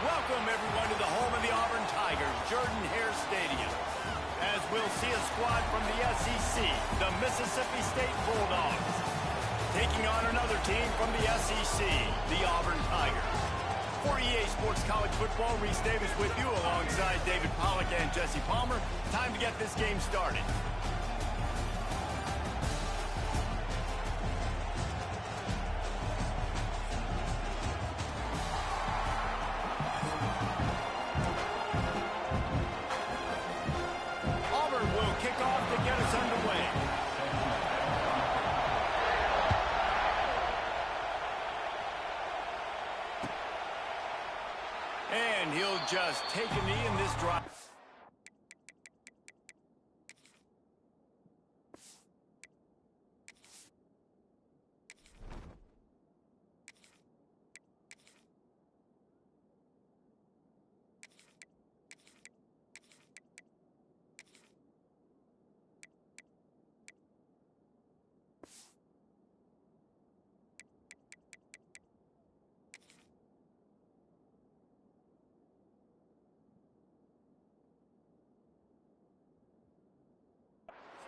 Welcome, everyone, to the home of the Auburn Tigers, Jordan-Hare Stadium. As we'll see a squad from the SEC, the Mississippi State Bulldogs, taking on another team from the SEC, the Auburn Tigers. For EA Sports College Football, Reese Davis with you alongside David Pollack and Jesse Palmer. Time to get this game started. And he'll just take a knee in this drive.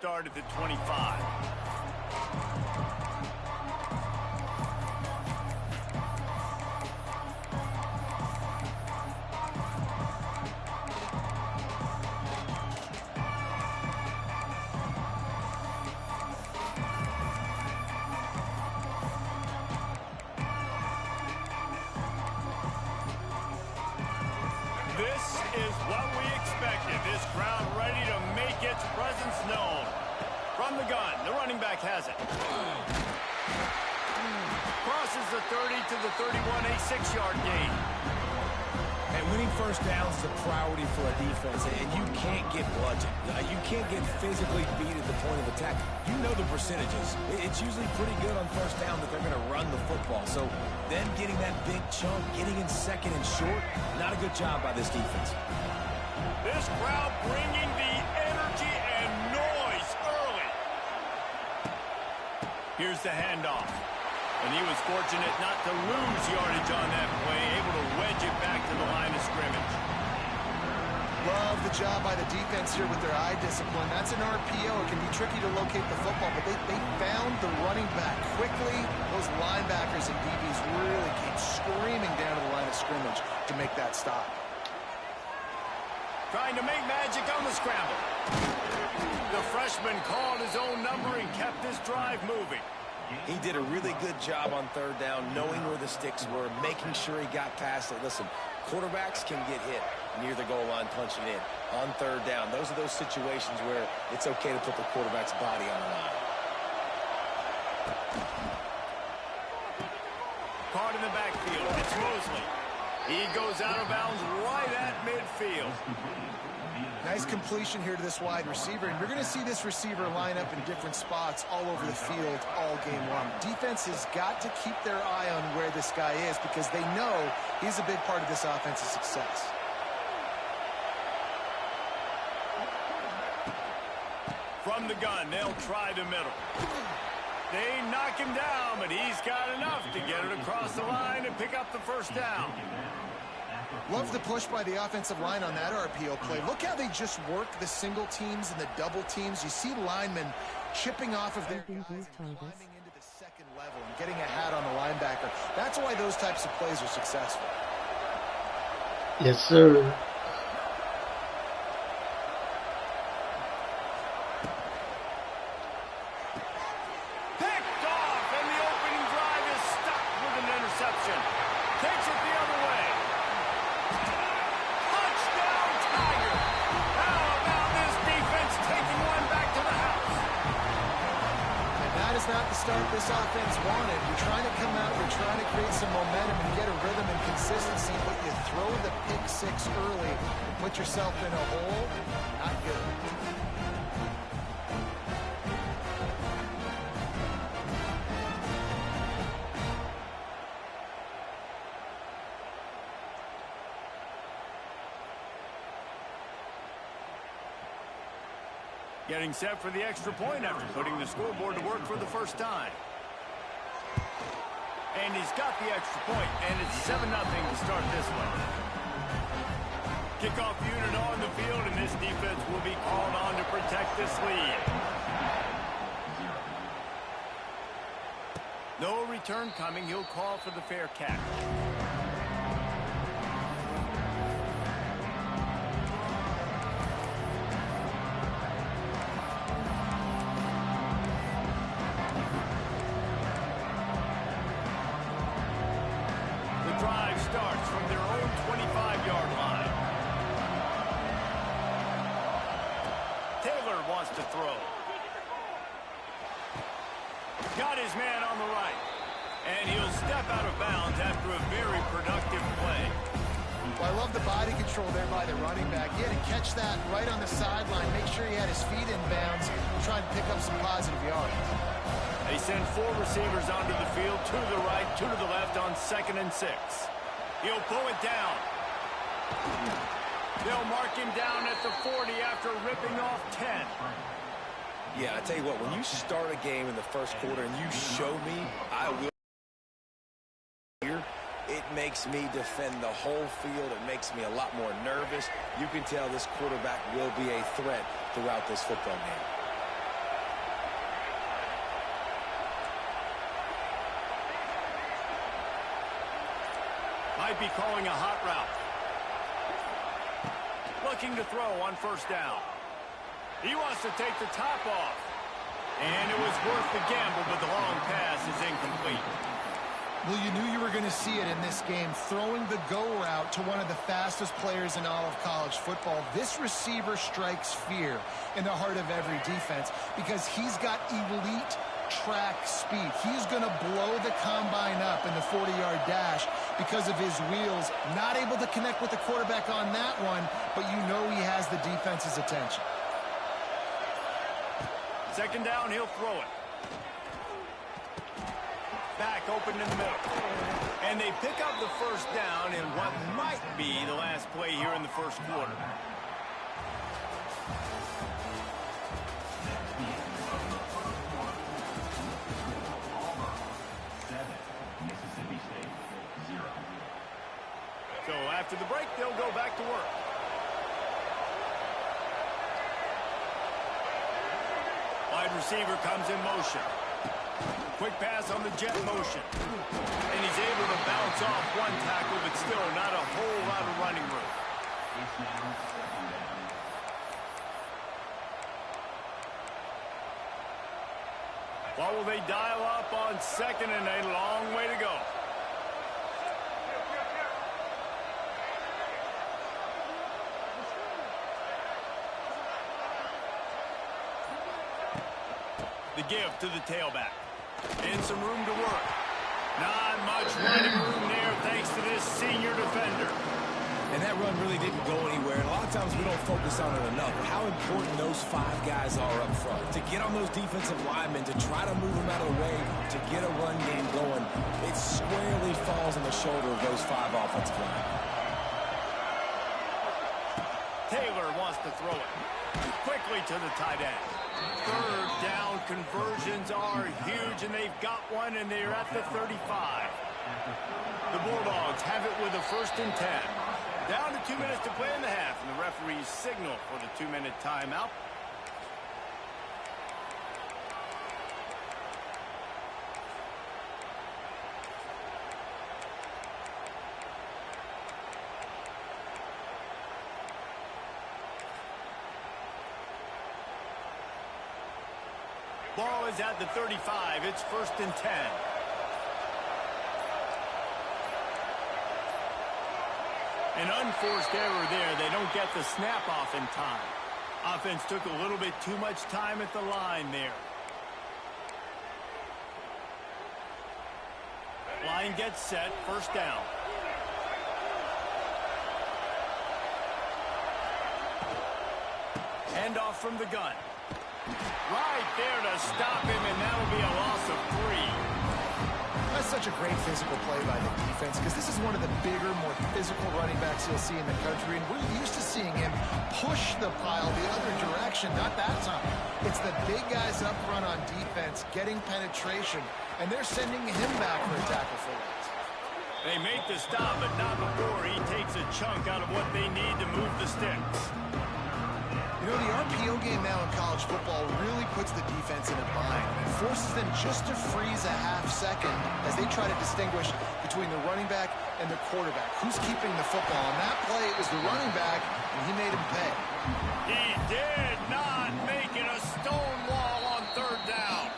Start at the 25. This is what we expected. This crowd ready to make its presence known. From the gun, the running back has it. Crosses the 30 to the 31, a 6-yard gain. And winning first downs is a priority for a defense, and you can't get bludgeoned. You can't get physically beat at the point of attack. You know the percentages. It's usually pretty good on first down that they're going to run the football. So then getting that big chunk, getting in second and short, not a good job by this defense. This crowd bringing the energy and noise early. Here's the handoff. And he was fortunate not to lose yardage on that play, able to wedge it back to the line of scrimmage. Love the job by the defense here with their eye discipline. That's an RPO. It can be tricky to locate the football, but they found the running back quickly. Those linebackers and DBs really came screaming down to the line of scrimmage to make that stop. Trying to make magic on the scramble. The freshman called his own number and kept his drive moving. He did a really good job on third down, knowing where the sticks were, making sure he got past it. Listen, quarterbacks can get hit near the goal line punching in. On third down, those are those situations where it's okay to put the quarterback's body on the line. Caught in the backfield. It's Mosley. He goes out of bounds right at midfield. Nice completion here to this wide receiver, and you're going to see this receiver line up in different spots all over the field all game long. Defense has got to keep their eye on where this guy is because they know he's a big part of this offense's success. From the gun, they'll try the middle. They knock him down, but he's got enough to get it across the line and pick up the first down. Love the push by the offensive line on that RPO play. Look how they just work the single teams and the double teams. You see linemen chipping off of their guys and climbing into the second level and getting a hat on the linebacker. That's why those types of plays are successful. Yes, sir. Picked off, and the opening drive is stopped with an interception. Takes it the other way. Touchdown, Tiger. How about this defense taking one back to the house? And that is not the start this offense wanted. You're trying to come out, you're trying to create some momentum and get a rhythm and consistency, but you throw the pick six early and put yourself in a hole. Not good. Getting set for the extra point after putting the scoreboard to work for the first time. And he's got the extra point, and it's 7-0 to start this one. Kickoff unit on the field, and this defense will be called on to protect this lead. No return coming. He'll call for the fair catch. The drive starts from their own 25-yard line. Taylor wants to throw. Got his man on the right. And he'll step out of bounds after a very productive play. Well, I love the body control there by the running back. He had to catch that right on the sideline, make sure he had his feet in bounds, try and pick up some positive yards. They send 4 receivers onto the field, 2 to the right, 2 to the left on 2nd and 6. He'll pull it down. They'll mark him down at the 40 after ripping off 10. Yeah, I tell you what, when you start a game in the first quarter and you show me I will here, it makes me defend the whole field. It makes me a lot more nervous. You can tell this quarterback will be a threat throughout this football game. Might be calling a hot route. Looking to throw on 1st down. He wants to take the top off. And it was worth the gamble, but the long pass is incomplete. Well, you knew you were going to see it in this game, throwing the go route to one of the fastest players in all of college football. This receiver strikes fear in the heart of every defense because he's got elite track speed. He's going to blow the combine up in the 40-yard dash because of his wheels. Not able to connect with the quarterback on that one, but you know he has the defense's attention. 2nd down, he'll throw it. Back open in the middle. And they pick up the 1st down in what might be the last play here in the 1st quarter. So after the break, they'll go back to work. Wide receiver comes in motion. Quick pass on the jet motion. And he's able to bounce off 1 tackle, but still not a whole lot of running room. What will they dial up on 2nd and a long way to go? The give to the tailback. And some room to work. Not much running room there thanks to this senior defender. And that run really didn't go anywhere. And a lot of times we don't focus on it enough. How important those 5 guys are up front. To get on those defensive linemen, to try to move them out of the way, to get a run game going, it squarely falls on the shoulder of those 5 offensive linemen. Taylor wants to throw it. Quickly to the tight end. 3rd down conversions are huge, and they've got one, and they're at the 35. The Bulldogs have it with a 1st and 10. Down to 2 minutes to play in the half, and the referees signal for the 2-minute timeout. Ball is at the 35. It's 1st and 10. An unforced error there. They don't get the snap off in time. Offense took a little bit too much time at the line there. Line gets set. 1st down. Handoff from the gun. Right there to stop him, and that'll be a loss of 3. That's such a great physical play by the defense because this is one of the bigger, more physical running backs you'll see in the country, and we're used to seeing him push the pile the other direction. Not that time. It's the big guys up front on defense getting penetration, and they're sending him back for a tackle for loss. They make the stop, but not before he takes a chunk out of what they need to move the sticks. You know, the RPO game now in college football really puts the defense in a bind. It forces them just to freeze a half second as they try to distinguish between the running back and the quarterback. Who's keeping the football? And that play was the running back, and he made him pay. He did not make it a stone wall on third down.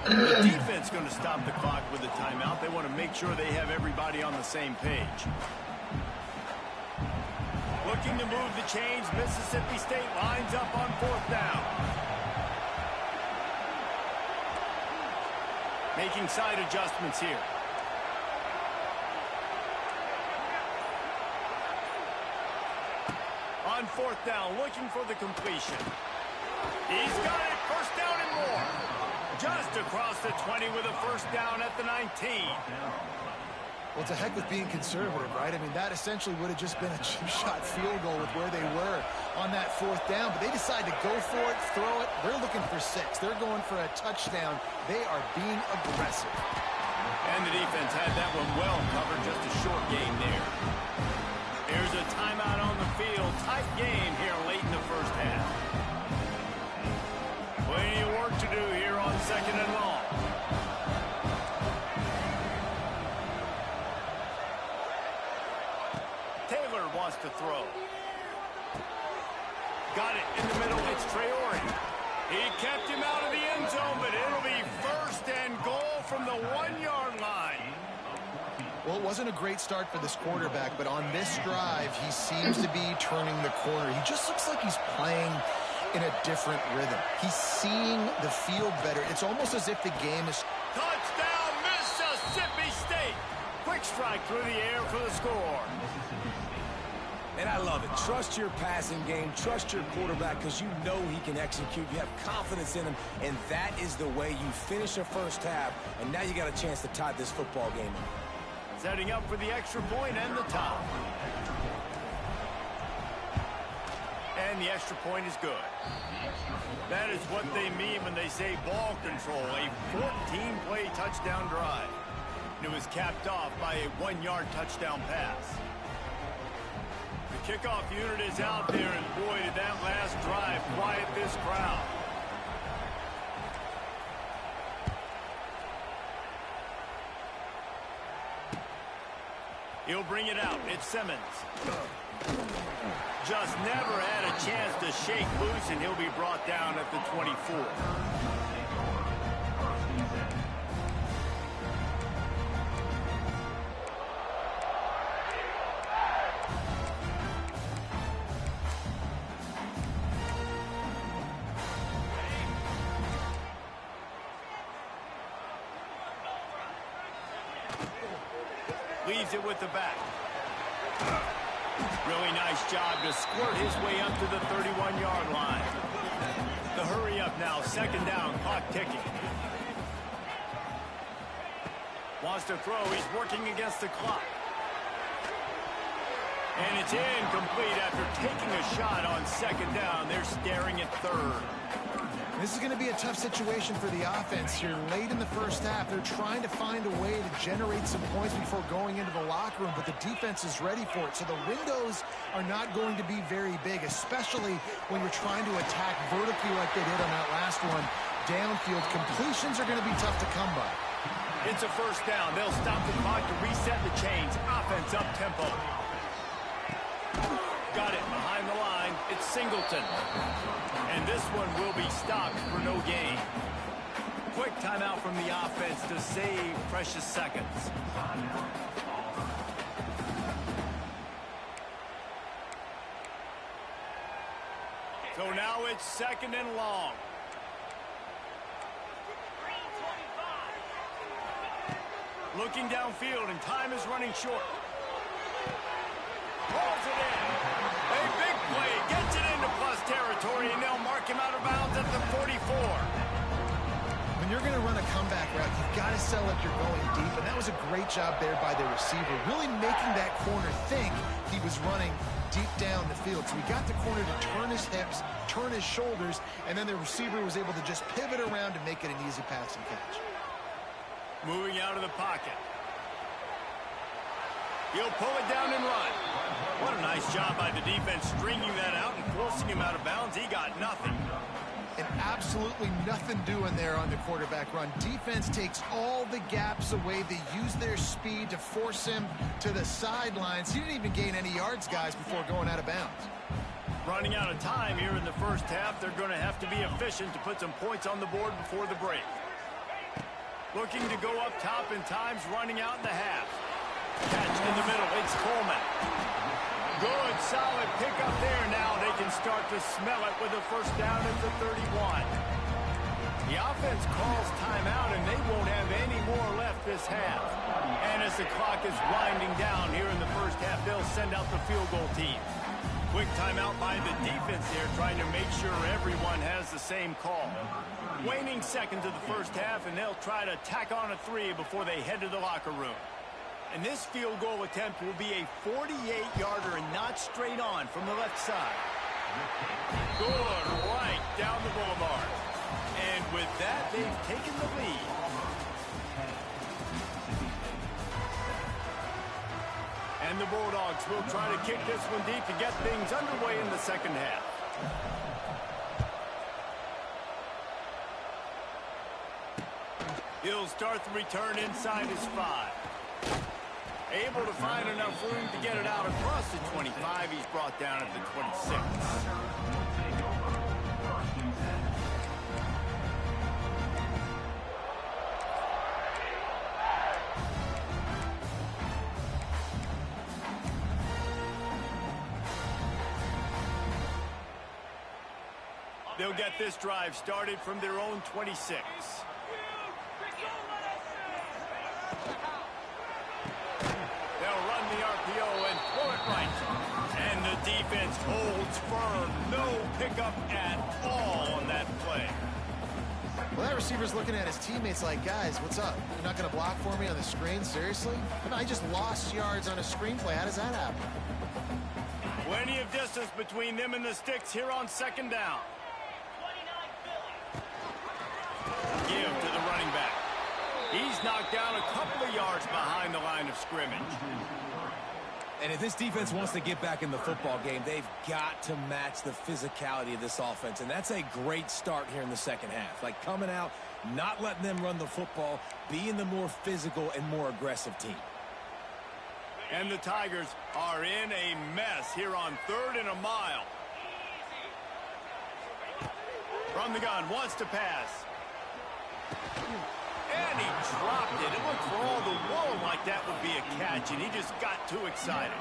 The defense going to stop the clock with a timeout. They want to make sure they have everybody on the same page. Looking to move the chains, Mississippi State lines up on fourth down. Making side adjustments here. On fourth down, looking for the completion. He's got it, first down and more. Just across the 20 with a first down at the 19. Well, it's a heck with being conservative, right? I mean, that essentially would have just been a two-shot field goal with where they were on that fourth down. But they decide to go for it, throw it. They're looking for 6. They're going for a touchdown. They are being aggressive. And the defense had that one well covered, just a short gain there. There's a timeout on the field. Tight game here late in the first half. Plenty of work to do here on second and long. Taylor wants to throw. Got it in the middle. It's Traore. He kept him out of the end zone, but it'll be first and goal from the 1-yard line. Well, it wasn't a great start for this quarterback, but on this drive, he seems to be turning the corner. He just looks like he's playing in a different rhythm. He's seeing the field better. It's almost as if the game is... Touchdown, Mississippi State! Quick strike through the air for the score. And I love it. Trust your passing game. Trust your quarterback because you know he can execute. You have confidence in him, and that is the way you finish a first half, and now you got a chance to tie this football game up. Setting up for the extra point and the top. And the extra point is good. That is what they mean when they say ball control. A 14-play touchdown drive. And it was capped off by a 1-yard touchdown pass. The kickoff unit is out there, and boy, did that last drive quiet this crowd. He'll bring it out. It's Simmons. Just never had a chance to shake loose, and he'll be brought down at the 24. Leaves it with the back. Really nice job to squirt his way up to the 31-yard line. The hurry up now, second down, clock ticking. Wants to throw, he's working against the clock. And it's incomplete after taking a shot on second down. They're staring at third. This is going to be a tough situation for the offense here. Late in the first half, they're trying to find a way to generate some points before going into the locker room, but the defense is ready for it. So the windows are not going to be very big, especially when you're trying to attack vertically like they did on that last one. Downfield completions are going to be tough to come by. It's a first down. They'll stop the clock to reset the chains. Offense up tempo. Got it behind the line. It's Singleton. And this one will be stopped for no gain. Quick timeout from the offense to save precious seconds. So now it's second and long. Looking downfield, and time is running short. Pulls it in. A big play. Gets it into plus territory, and they'll mark him out of bounds at the 44. When you're going to run a comeback route, you've got to sell like you're going deep, and that was a great job there by the receiver, really making that corner think he was running deep down the field. So he got the corner to turn his hips, turn his shoulders, and then the receiver was able to just pivot around and make it an easy pass and catch. Moving out of the pocket. He'll pull it down and run. What a nice job by the defense stringing that out and forcing him out of bounds. He got nothing. And absolutely nothing doing there on the quarterback run. Defense takes all the gaps away. They use their speed to force him to the sidelines. He didn't even gain any yards, guys, before going out of bounds. Running out of time here in the first half. They're going to have to be efficient to put some points on the board before the break. Looking to go up top in times, running out in the half. Catch in the middle. It's Coleman. Good, solid pickup there. Now they can start to smell it with a first down at the 31. The offense calls timeout, and they won't have any more left this half. And as the clock is winding down here in the first half, they'll send out the field goal team. Quick timeout by the defense here, trying to make sure everyone has the same call. Waning seconds of the first half, and they'll try to tack on a 3 before they head to the locker room. And this field goal attempt will be a 48-yarder and not straight on from the left side. Good, right down the boulevard. And with that, they've taken the lead. And the Bulldogs will try to kick this one deep to get things underway in the second half. He'll start the return inside his 5. Able to find enough room to get it out across the 25. He's brought down at the 26. They'll get this drive started from their own 26. And throw it right. And the defense holds firm. No pickup at all on that play. Well, that receiver's looking at his teammates like, guys, what's up? You're not going to block for me on the screen? Seriously? No, I just lost yards on a screenplay. How does that happen? Plenty of distance between them and the sticks here on second down. Give to the running back. He's knocked down a couple of yards behind the line of scrimmage. And if this defense wants to get back in the football game, they've got to match the physicality of this offense. And that's a great start here in the second half. Like coming out, not letting them run the football, being the more physical and more aggressive team. And the Tigers are in a mess here on 3rd and a mile. From the gun, wants to pass. And he dropped it. It looked for all the world like that would be a catch, and he just got too excited.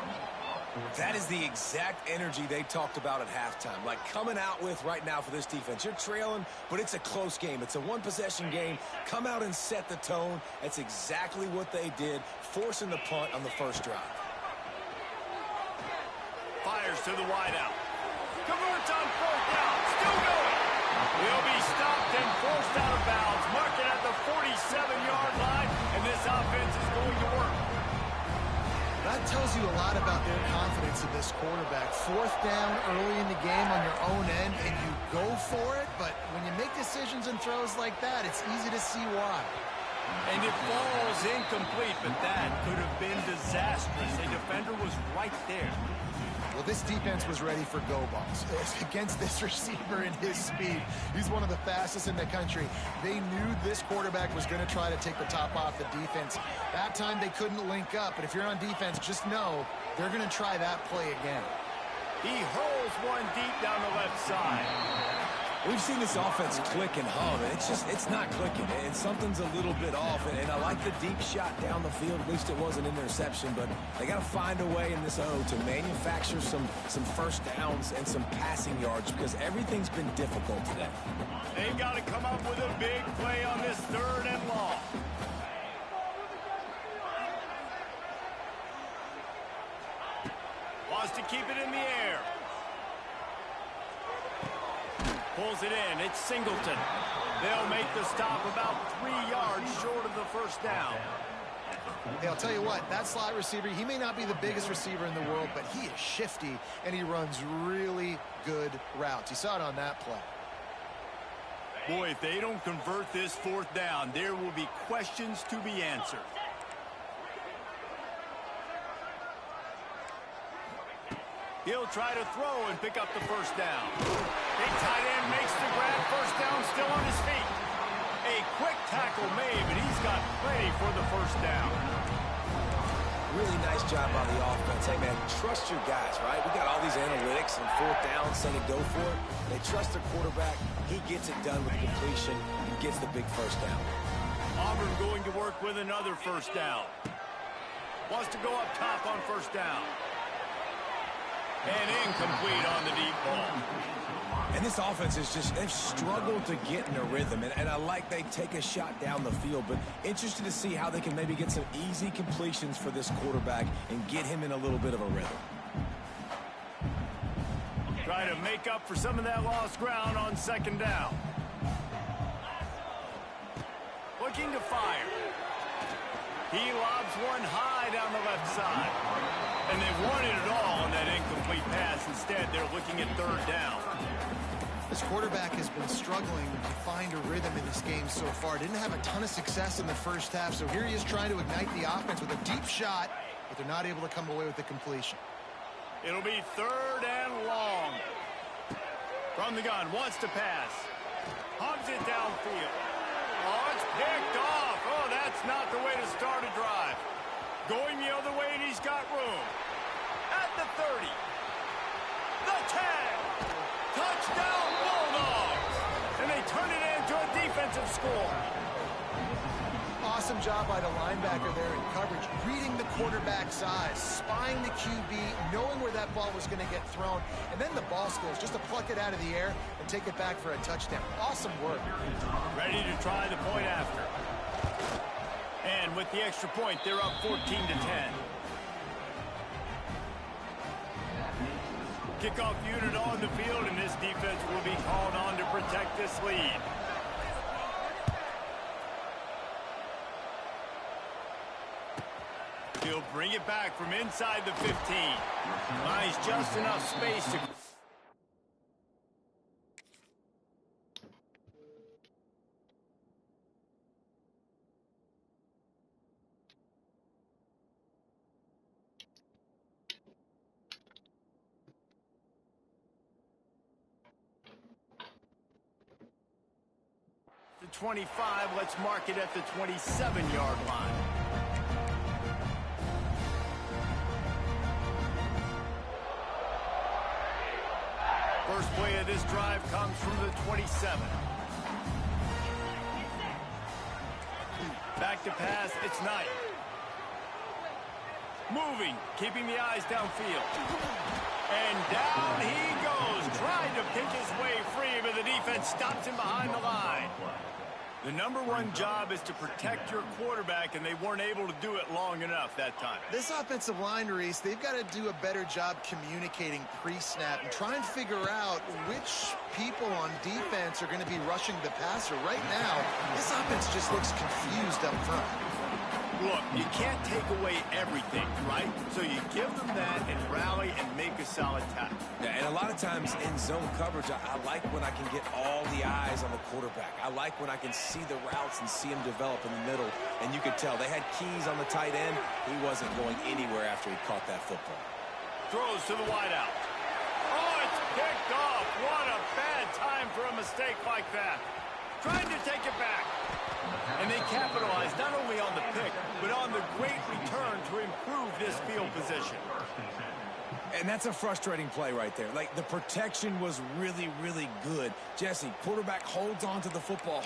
That is the exact energy they talked about at halftime. Like coming out with right now for this defense. You're trailing, but it's a close game. It's a one-possession game. Come out and set the tone. That's exactly what they did, forcing the punt on the first drive. Fires to the wideout. Converts on 4th down. Still going. He'll be stopped and forced out of bounds. Marking at the 47-yard line, and this offense is going to work. That tells you a lot about their confidence in this quarterback. 4th down early in the game on your own end, and you go for it. But when you make decisions and throws like that, it's easy to see why. And it falls incomplete, but that could have been disastrous. A defender was right there. Well, this defense was ready for go balls against this receiver and his speed. He's one of the fastest in the country. They knew this quarterback was going to try to take the top off the defense. That time they couldn't link up, but if you're on defense, just know they're going to try that play again. He hurls one deep down the left side. We've seen this offense click and hum, and it's not clicking, and something's a little bit off. And I like the deep shot down the field. At least it wasn't an interception, but they got to find a way in this to manufacture some first downs and some passing yards because everything's been difficult today. They've got to come up with a big play on this 3rd and long. Wants to keep it in the air. Pulls it in. It's Singleton. They'll make the stop about 3 yards short of the first down. Hey, I'll tell you what, that slot receiver, he may not be the biggest receiver in the world, but he is shifty, and he runs really good routes. You saw it on that play. Boy, if they don't convert this 4th down, there will be questions to be answered. He'll try to throw and pick up the first down. Big tight end makes the grab. First down, still on his feet. A quick tackle made, but he's got plenty for the first down. Really nice job on the offense. Hey, man, trust your guys, right? We got all these analytics and fourth down, say to go for it. They trust their quarterback. He gets it done with completion and gets the big first down. Auburn going to work with another first down. Wants to go up top on first down. And incomplete on the deep ball. And this offense is just, they've struggled to get in a rhythm. And I like they take a shot down the field, but interested to see how they can maybe get some easy completions for this quarterback and get him in a little bit of a rhythm. Try to make up for some of that lost ground on second down. Looking to fire. He lobs one high down the left side. And they wanted it all on that incomplete pass. Instead, they're looking at third down. This quarterback has been struggling to find a rhythm in this game so far. Didn't have a ton of success in the first half, so here he is trying to ignite the offense with a deep shot, but they're not able to come away with the completion. It'll be third and long. From the gun, wants to pass. Hubs it downfield. Oh, it's picked off. Oh, that's not the way to start a drive. Going the other way, and he's got room. At the 30. The 10. Touchdown Bulldogs. And they turn it into a defensive score. Awesome job by the linebacker there in coverage, reading the quarterback's eyes, spying the QB, knowing where that ball was going to get thrown, and then the ball skills, just to pluck it out of the air and take it back for a touchdown. Awesome work. Ready to try the point after. And with the extra point, they're up 14-10. Kickoff unit on the field, and this defense will be called on to protect this lead. He'll bring it back from inside the 15. Buys just enough space to... The 25, let's mark it at the 27-yard line. First play of this drive comes from the 27. Back to pass, it's Knight. Moving, keeping the eyes downfield. And down he goes, trying to pick his way free, but the defense stops him behind the line. The number one job is to protect your quarterback, and they weren't able to do it long enough that time. This offensive line, Reese, they've got to do a better job communicating pre-snap and try and figure out which people on defense are going to be rushing the passer. Right now, this offense just looks confused up front. Look, you can't take away everything, right? So you give them that and rally and make a solid tackle. Yeah, and a lot of times in zone coverage, I like when I can get all the eyes on the quarterback. I like when I can see the routes and see him develop in the middle. And you could tell they had keys on the tight end. He wasn't going anywhere after he caught that football. Throws to the wideout. Oh, it's picked off. What a bad time for a mistake like that. Trying to take it back. And they capitalized not only on the pick, but on the great return to improve this field position. And that's a frustrating play right there. Like, the protection was really, really good. Jesse, quarterback holds on to the football,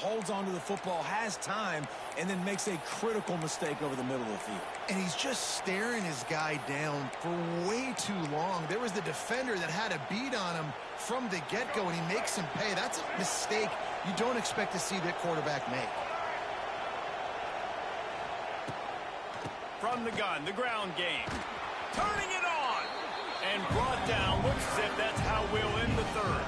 has time, and then makes a critical mistake over the middle of the field. And he's just staring his guy down for way too long. There was the defender that had a beat on him from the get-go, and he makes him pay. That's a mistake you don't expect to see that quarterback make. From the gun, the ground game. Turning it on. And brought down. Looks as if that's how we'll end the third.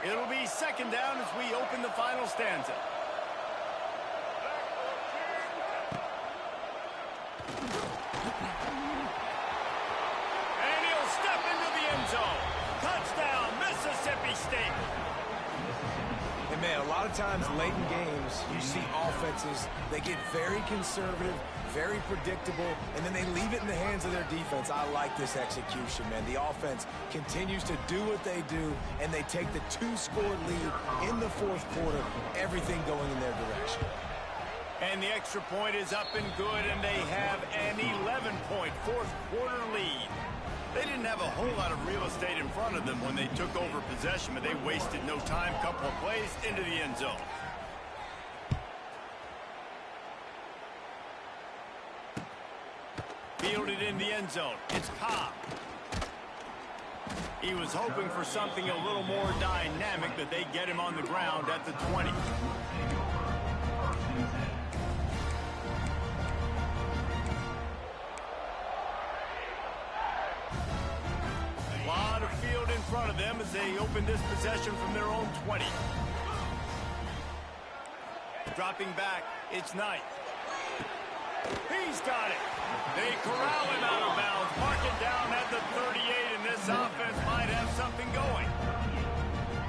It'll be second down as we open the final stanza. zone. Touchdown, Mississippi State. And man, a lot of times late in games, you see offenses, they get very conservative, very predictable, and then they leave it in the hands of their defense. I like this execution, man. The offense continues to do what they do, and they take the 2-score lead in the fourth quarter, everything going in their direction. And the extra point is up and good, and they have an 11-point fourth quarter lead. They didn't have a whole lot of real estate in front of them when they took over possession, but they wasted no time. Couple of plays into the end zone. Fielded in the end zone. It's Cobb. He was hoping for something a little more dynamic, but they get him on the ground at the 20. Lot of field in front of them as they open this possession from their own 20. Dropping back, it's Knight. He's got it. They corral him out of bounds, mark it down at the 38, and this offense might have something going.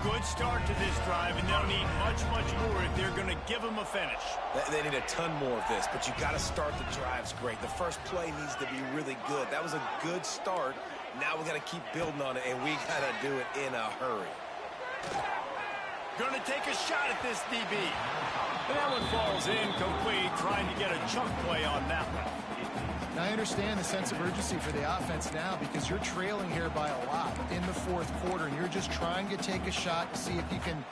Good start to this drive, and they'll need much, much more if they're going to give them a finish. They need a ton more of this, but you got to start the drives great. The first play needs to be really good. That was a good start. Now we got to keep building on it, and we got to do it in a hurry. Going to take a shot at this DB. And that one falls incomplete, trying to get a chunk play on that one. Now, I understand the sense of urgency for the offense now because you're trailing here by a lot in the fourth quarter, and you're just trying to take a shot to see if you can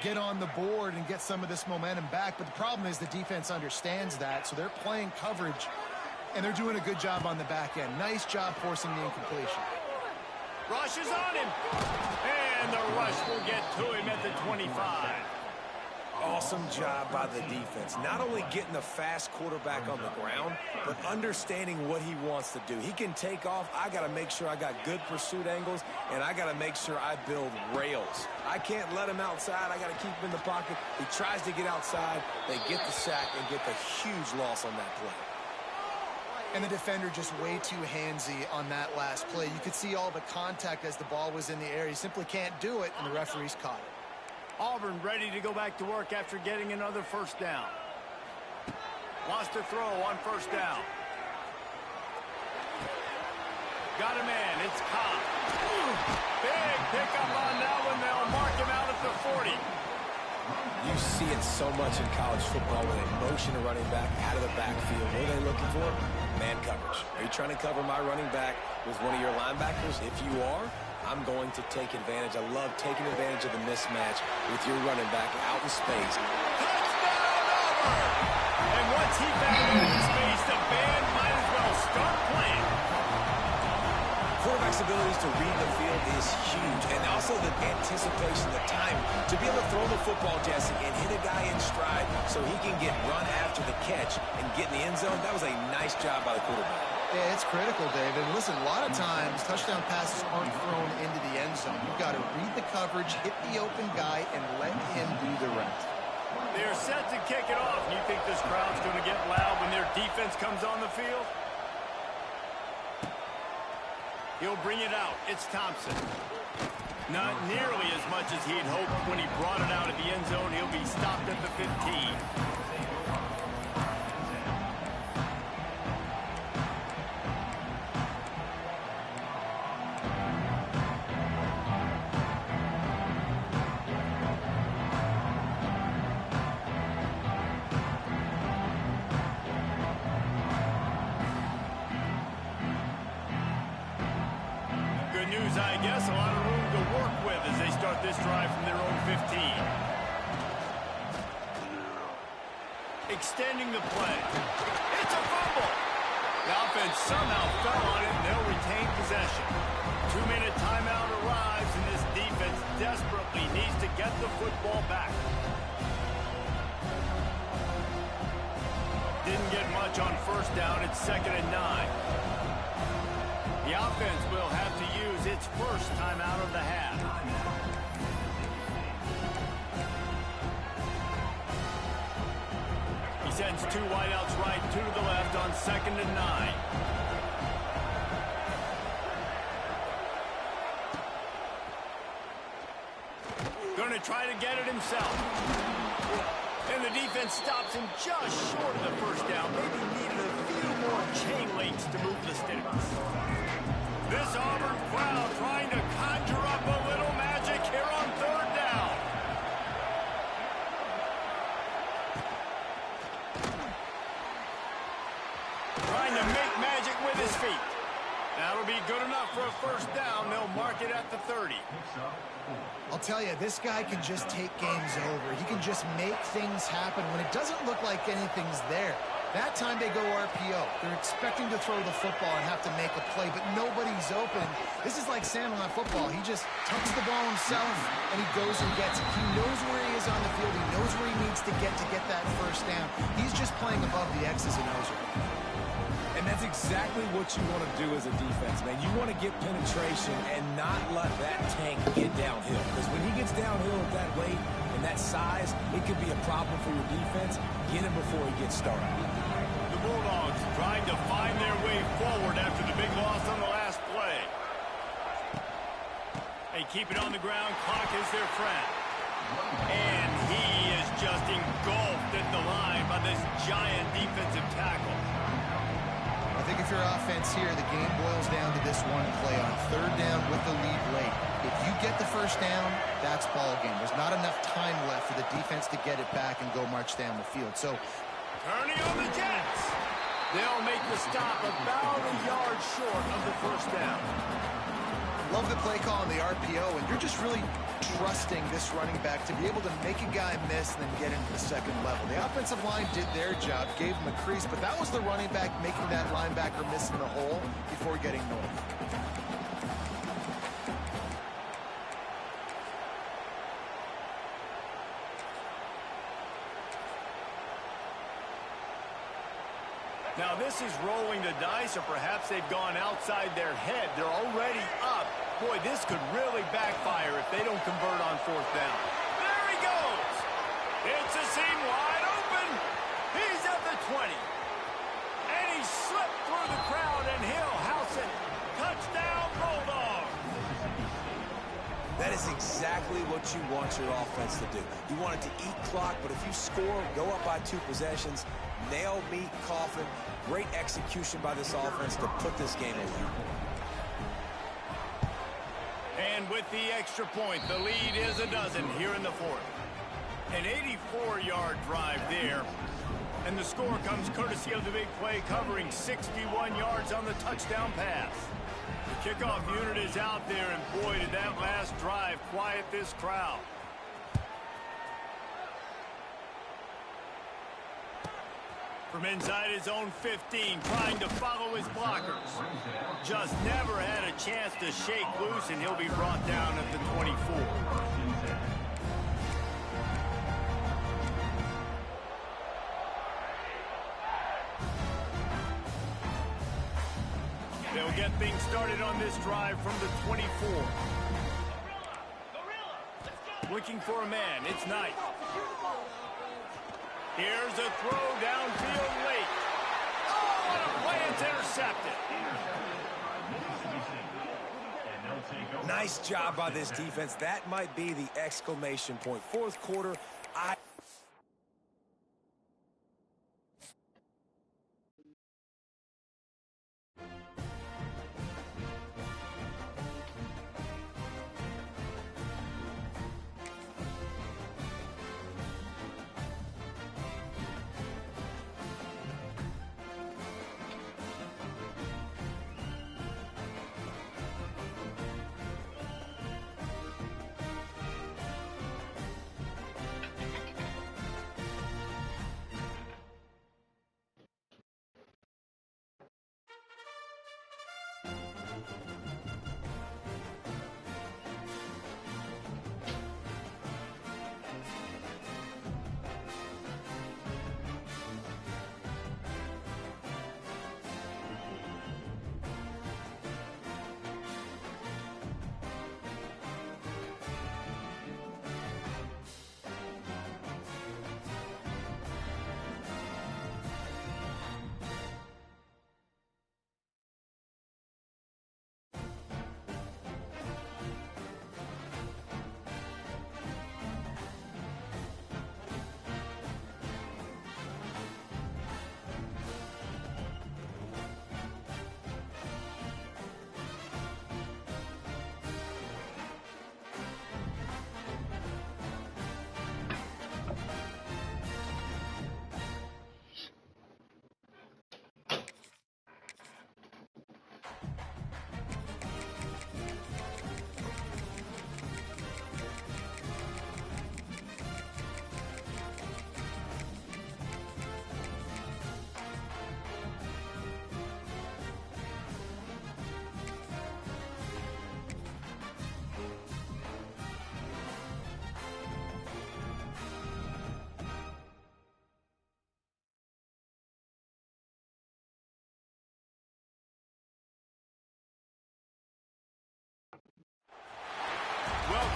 get on the board and get some of this momentum back. But the problem is the defense understands that, so they're playing coverage, and they're doing a good job on the back end. Nice job forcing the incompletion. Rush is on him. And the rush will get to him at the 25. Awesome job by the defense. Not only getting the fast quarterback on the ground, but understanding what he wants to do. He can take off. I got to make sure I got good pursuit angles, and I got to make sure I build rails. I can't let him outside. I got to keep him in the pocket. He tries to get outside. They get the sack and get the huge loss on that play. And the defender just way too handsy on that last play. You could see all the contact as the ball was in the air. He simply can't do it, and the referees caught it. Auburn ready to go back to work after getting another first down. Wants to throw on first down. Got a man. It's Cobb. Big pickup on that one. They'll mark him out at the 40. You see it so much in college football when they motion a running back out of the backfield. What are they looking for? Man coverage. Are you trying to cover my running back with one of your linebackers? If you are, I'm going to take advantage. I love taking advantage of the mismatch with your running back out in space. Touchdown, Auburn! And once he found open space, the band might as well start playing. Quarterback's abilities to read the field is huge, and also the anticipation, the time to be able to throw the football, Jesse, and hit a guy in stride so he can get run after the catch and get in the end zone. That was a nice job by the quarterback. Yeah, it's critical, David. Listen, a lot of times touchdown passes aren't thrown into the end zone. You've got to read the coverage, hit the open guy, and let him do the rest. They're set to kick it off. You think this crowd's going to get loud when their defense comes on the field? He'll bring it out. It's Thompson. Not nearly as much as he'd hoped when he brought it out of the end zone. He'll be stopped at the 15. I guess a lot of room to work with as they start this drive from their own 15. Extending the play. It's a fumble. The offense somehow fell on it, and they'll retain possession. 2-minute timeout arrives, and this defense desperately needs to get the football back. Didn't get much on first down. It's 2nd and 9. The offense will have to use its first timeout of the half. He sends 2 wideouts right, 2 to the left on 2nd and 9. to try to get it himself. And the defense stops him just short of the first down. Maybe needed a few more chain links to move the sticks. This Auburn crowd trying to conjure up a little magic here on third down. Trying to make magic with his feet. That'll be good enough for a first down. They'll mark it at the 30. I'll tell you, this guy can just take games over. He can just make things happen when it doesn't look like anything's there. That time they go RPO. They're expecting to throw the football and have to make a play, but nobody's open. This is like Sandlot football. He just tucks the ball himself, and he goes and gets it. He knows where he is on the field. He knows where he needs to get that first down. He's just playing above the X's and O's. And that's exactly what you want to do as a defense, man. You want to get penetration and not let that tank get downhill. Because when he gets downhill at that weight and that size, it could be a problem for your defense. Get him before he gets started. The Bulldogs trying to find their way forward after the big loss on the last play. They keep it on the ground. Clock is their friend. And he is just engulfed at the line by this giant defensive tackle. I think if you're offense here, the game boils down to this one play on third down with the lead late. If you get the first down, that's ball game. There's not enough time left for the defense to get it back and go march down the field. So, turning on the Jets. They'll make the stop about a yard short of the first down. love the play call on the RPO, and you're just really trusting this running back to be able to make a guy miss and then get into the second level. The offensive line did their job, gave him a crease, but that was the running back making that linebacker miss in the hole before getting north. Now this is rolling the dice, or perhaps they've gone outside their head. They're already up. Boy, this could really backfire if they don't convert on fourth down. There he goes. It's a seam wide open. He's at the 20. And he slipped through the crowd, and he'll house it. Touchdown, Bulldogs. That is exactly what you want your offense to do. You want it to eat clock, but if you score, go up by 2 possessions, nail, meet, coffin. Great execution by this offense to put this game away. And with the extra point, the lead is a dozen here in the fourth. An 84-yard drive there. And the score comes courtesy of the big play, covering 61 yards on the touchdown pass. The kickoff unit is out there, and boy, did that last drive quiet this crowd. From inside his own 15, trying to follow his blockers. Just never had a chance to shake loose, and he'll be brought down at the 24. They'll get things started on this drive from the 24. Looking for a man, it's Knight. Here's a throw downfield late. Oh, and a play, it's intercepted. Nice job by this defense. That might be the exclamation point. Fourth quarter,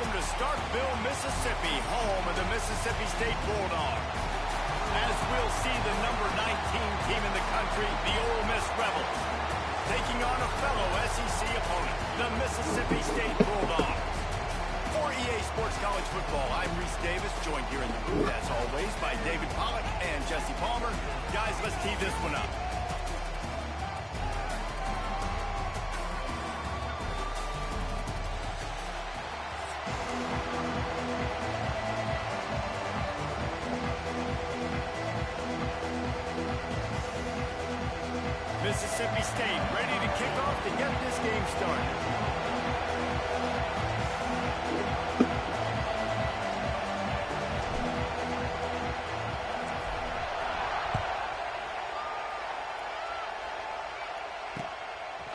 welcome to Starkville, Mississippi, home of the Mississippi State Bulldogs. As we'll see the number 19 team in the country, the Ole Miss Rebels, taking on a fellow SEC opponent, the Mississippi State Bulldogs. For EA Sports College Football, I'm Reese Davis, joined here in the booth, as always, by David Pollack and Jesse Palmer. Guys, let's tee this one up. Mississippi State ready to kick off to get this game started.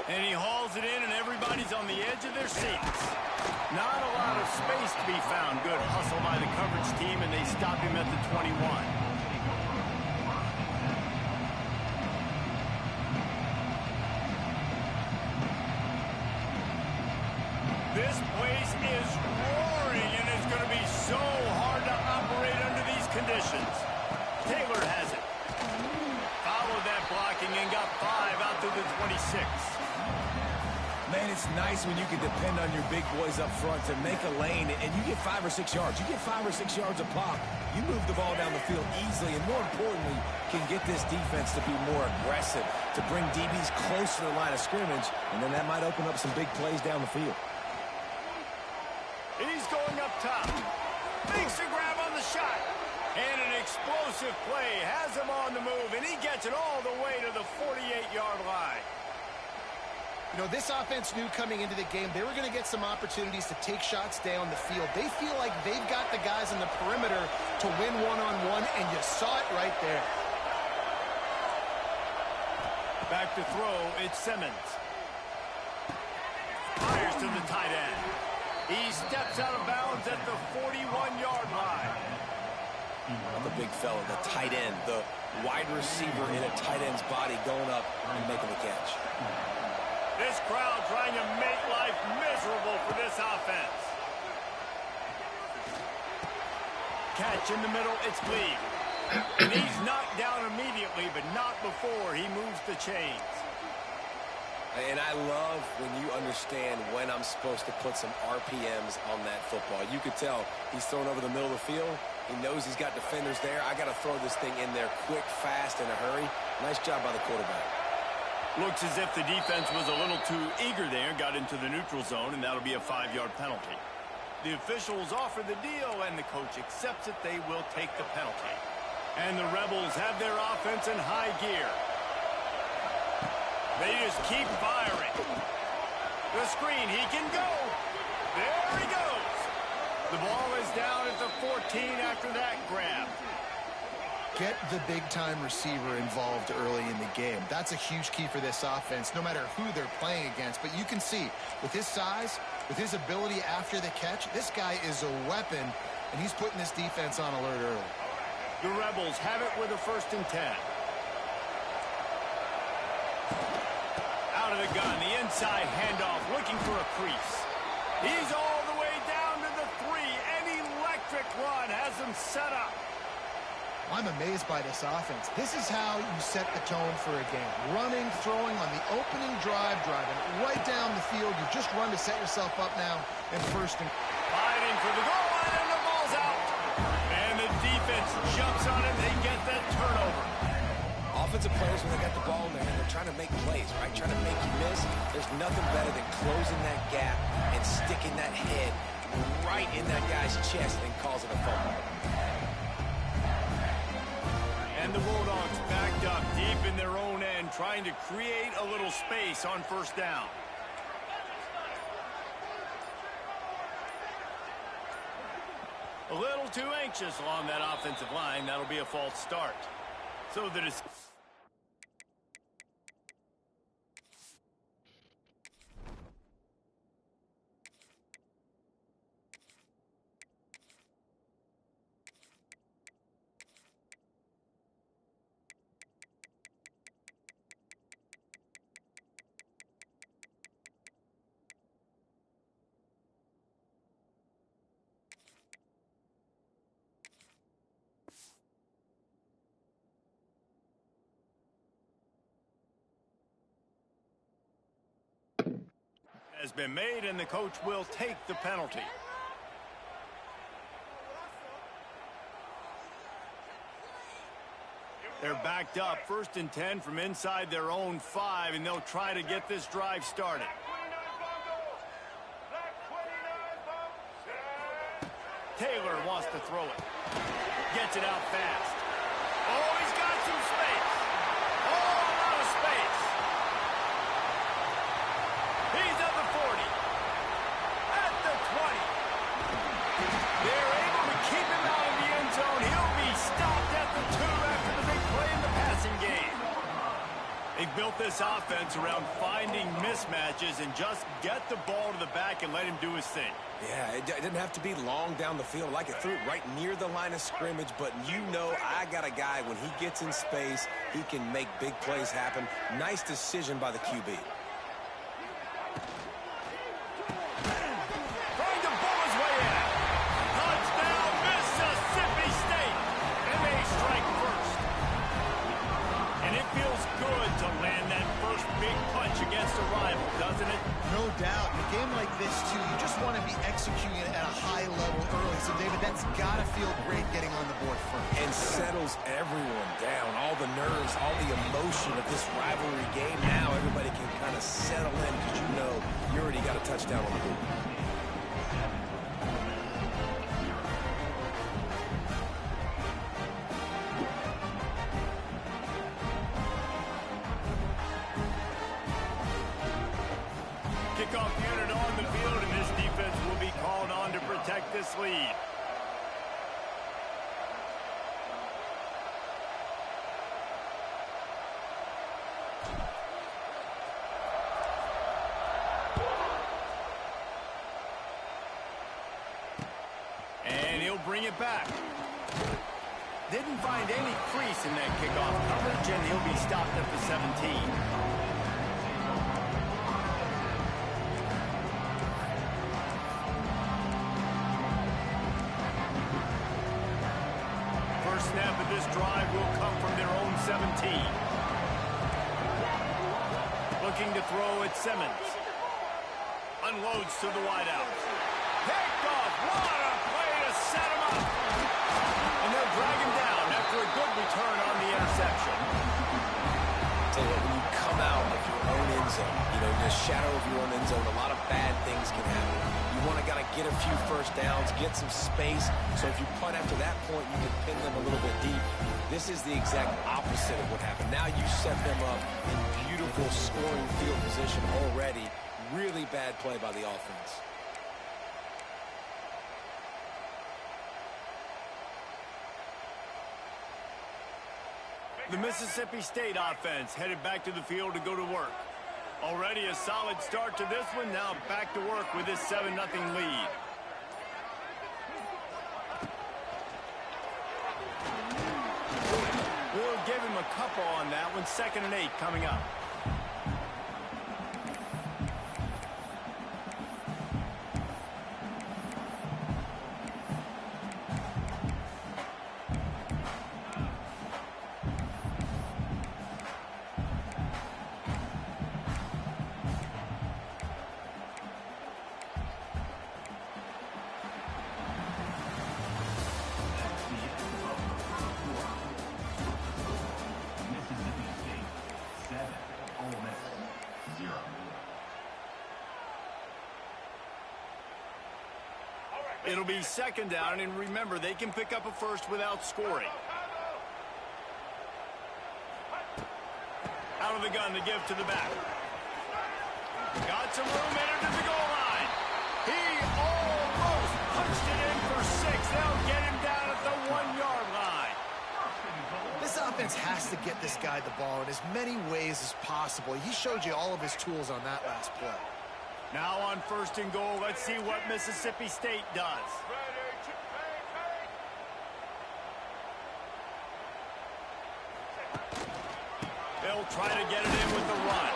And he hauls it in, and everybody's on the edge of their seats. Not a lot of space to be found. Good hustle by the coverage team, and they stop him at the 21. This place is roaring, and it's going to be so hard to operate under these conditions. Taylor has it. Followed that blocking and got 5 out to the 26. Man, it's nice when you can depend on your big boys up front to make a lane, and you get 5 or 6 yards. You get 5 or 6 yards a pop. You move the ball down the field easily, and more importantly, can get this defense to be more aggressive, to bring DBs close to the line of scrimmage, and then that might open up some big plays down the field. He's going up top. Makes a grab on the shot. And an explosive play has him on the move, and he gets it all the way to the 48-yard line. You know, this offense knew coming into the game they were going to get some opportunities to take shots down the field. They feel like they've got the guys on the perimeter to win one-on-one, and you saw it right there. Back to throw, it's Simmons. Fires to the tight end. He steps out of bounds at the 41-yard line. The big fella, the tight end, the wide receiver in a tight end's body going up and making the catch. This crowd trying to make life miserable for this offense. Catch in the middle, it's Lee. And he's knocked down immediately, but not before he moves the chains. And I love when you understand when I'm supposed to put some RPMs on that football. You could tell he's thrown over the middle of the field. He knows he's got defenders there. I got to throw this thing in there quick, fast, in a hurry. Nice job by the quarterback. Looks as if the defense was a little too eager there, got into the neutral zone, and that'll be a 5-yard penalty. The officials offer the deal, and the coach accepts it. They will take the penalty. And the Rebels have their offense in high gear. They just keep firing. The screen, he can go. There he goes. The ball is down at the 14 after that grab. Get the big-time receiver involved early in the game. That's a huge key for this offense, no matter who they're playing against. But you can see, with his size, with his ability after the catch, this guy is a weapon, and he's putting this defense on alert early. The Rebels have it with a 1st and 10. Out of the gun, the inside handoff, looking for a crease. He's all the way down to the 3. An electric run has him set up. I'm amazed by this offense. This is how you set the tone for a game. Running, throwing on the opening drive, driving right down the field. You just run to set yourself up now in 1st and... Fighting for the goal line, and the ball's out. And the defense jumps on it. They get that turnover. Offensive players, when they got the ball in their hand, they're trying to make plays, right? Trying to make you miss. There's nothing better than closing that gap and sticking that head right in that guy's chest and causing a fumble. And the Bulldogs backed up deep in their own end, trying to create a little space on 1st down. A little too anxious along that offensive line. That'll be a false start. So that is... has been made, and the coach will take the penalty. They're backed up, 1st and 10 from inside their own 5, and they'll try to get this drive started. Taylor wants to throw it. Gets it out fast. Oh, he's got some space. Oh, a lot of space. He's at the 40. At the 20. They're able to keep him out of the end zone. He'll be stopped at the 2 after the big play in the passing game. They built this offense around finding mismatches and just get the ball to the back and let him do his thing. Yeah, it didn't have to be long down the field. Like it threw it right near the line of scrimmage, but you know I got a guy, when he gets in space, he can make big plays happen. Nice decision by the QB. Trying to bull his way in. Touchdown, Mississippi State. And they strike first. And it feels good to land that first big punch against a rival, doesn't it? No doubt. In a game like this, too, you just want to be executing it at a high level early. So, David, that's got to feel great getting on the board first. And settles everyone down. All the nerves, all the emotion of this rivalry game. Now everybody can kind of settle in because you know you already got a touchdown on the board. Kickoff unit on the field, and this defense will be called on to protect this lead. And he'll bring it back. Didn't find any crease in that kickoff coverage, and he'll be stopped at the 17. Snap of this drive will come from their own 17. Looking to throw at Simmons. Unloads to the wideout. Picked off. What a play to set him up. And they'll drag him down after a good return on the interception. Tell you what, when you come out of your own end zone, you know, in the shadow of your own end zone, a lot of bad things can happen. You want to get a few first downs, get some space, so if you punt after that point, you can pin them a little bit deep. This is the exact opposite of what happened. Now you set them up in beautiful scoring field position already. Really bad play by the offense. The Mississippi State offense headed back to the field to go to work. Already a solid start to this one. Now back to work with this 7-0 lead. We'll give him a couple on that one. 2nd and 8 coming up. It'll be 2nd down, and remember, they can pick up a first without scoring. Out of the gun to give to the back. Got some room, entered to the goal line. He almost punched it in for 6. They'll get him down at the 1-yard line. This offense has to get this guy the ball in as many ways as possible. He showed you all of his tools on that last play. Now on 1st and goal, let's see what Mississippi State does. They'll try to get it in with the run.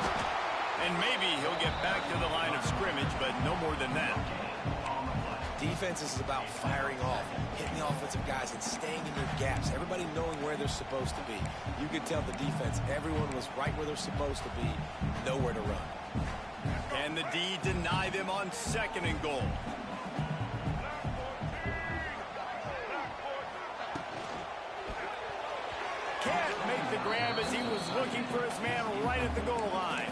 And maybe he'll get back to the line of scrimmage, but no more than that. Defense is about firing off, hitting the offensive guys, and staying in their gaps. Everybody knowing where they're supposed to be. You could tell the defense, everyone was right where they're supposed to be, nowhere to run. And the D deny them on 2nd and goal. Can't make the grab as he was looking for his man right at the goal line.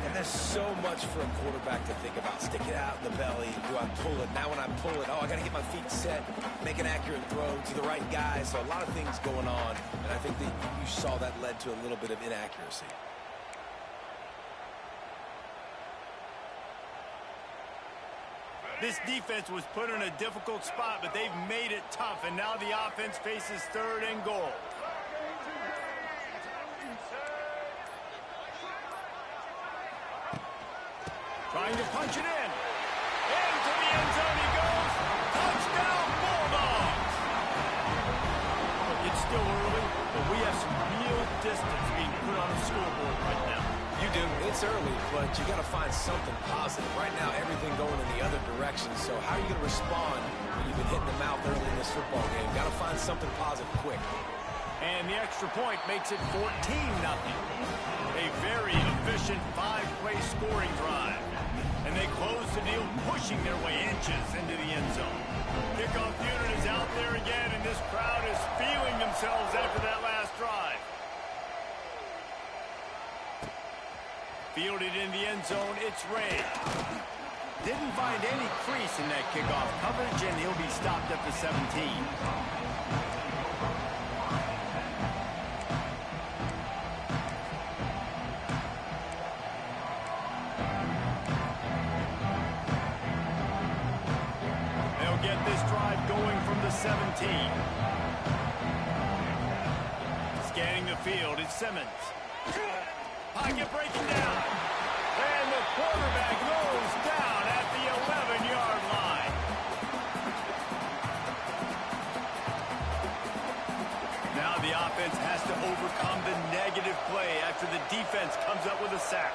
And there's so much for a quarterback to think about. Stick it out in the belly. Do I pull it? Now when I pull it, I got to get my feet set, make an accurate throw to the right guy. So a lot of things going on. And I think that you saw that led to a little bit of inaccuracy. This defense was put in a difficult spot, but they've made it tough. And now the offense faces 3rd and goal. Trying to punch it in. Into the end zone he goes. Touchdown, Bulldogs. It's still early, but we have some real distance being put on the scoreboard right now. You do. It's early, but you got to find something positive. Right now, everything going in the other direction. So how are you going to respond when you've been hitting the mouth early in this football game? Got to find something positive quick. And the extra point makes it 14-0. A very efficient 5-play scoring drive. And they close the deal, pushing their way inches into the end zone. Kickoff unit is out there again, and this crowd is feeling themselves after that last drive. Fielded in the end zone, it's Ray. Didn't find any crease in that kickoff coverage, and he'll be stopped at the 17. Get this drive going from the 17. Scanning the field, it's Simmons. Pocket breaking down. And the quarterback goes down at the 11-yard line. Now the offense has to overcome the negative play after the defense comes up with a sack.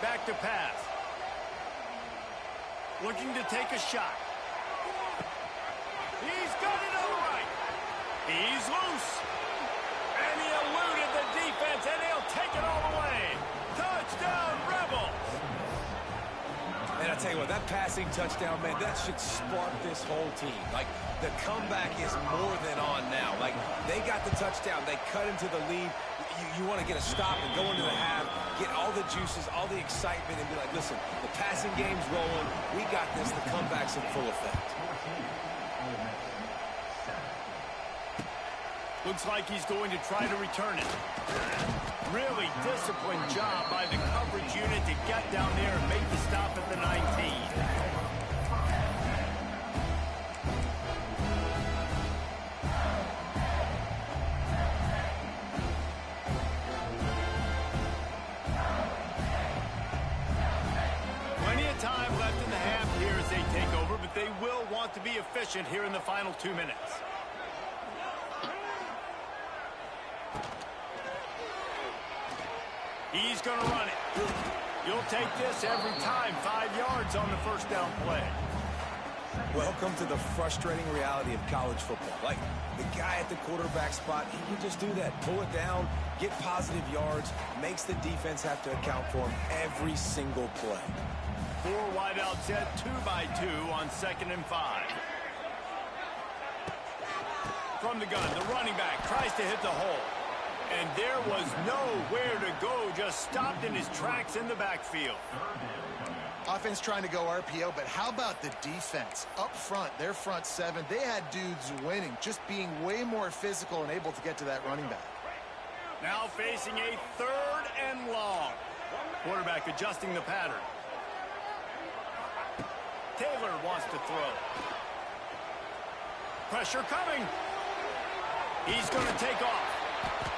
Back to pass. Looking to take a shot. He's got it on the right. He's loose. And he eluded the defense, and he'll take it all the way. Touchdown, Rebels. And I tell you what, that passing touchdown, man, that should spark this whole team. Like, the comeback is more than on now. Like, they got the touchdown. They cut into the lead. You want to get a stop and go into the half, get all the juices, all the excitement, and be like, listen, the passing game's rolling. We got this. The comeback's in full effect. Looks like he's going to try to return it. Really disciplined job by the coverage unit to get down there and make the stop at the 19. Time left in the half here as they take over, but they will want to be efficient here in the final 2 minutes. He's going to run it. You'll take this every time. 5 yards on the first down play. Welcome to the frustrating reality of college football. Like, the guy at the quarterback spot, he can just do that. Pull it down, get positive yards, makes the defense have to account for him every single play. 4 wide out set, 2x2 on 2nd and 5. From the gun, the running back tries to hit the hole. And there was nowhere to go, just stopped in his tracks in the backfield. Offense trying to go RPO, but how about the defense? Up front, their front 7, they had dudes winning, just being way more physical and able to get to that running back. Now facing a 3rd and long. Quarterback adjusting the pattern. Taylor wants to throw. Pressure coming. He's going to take off.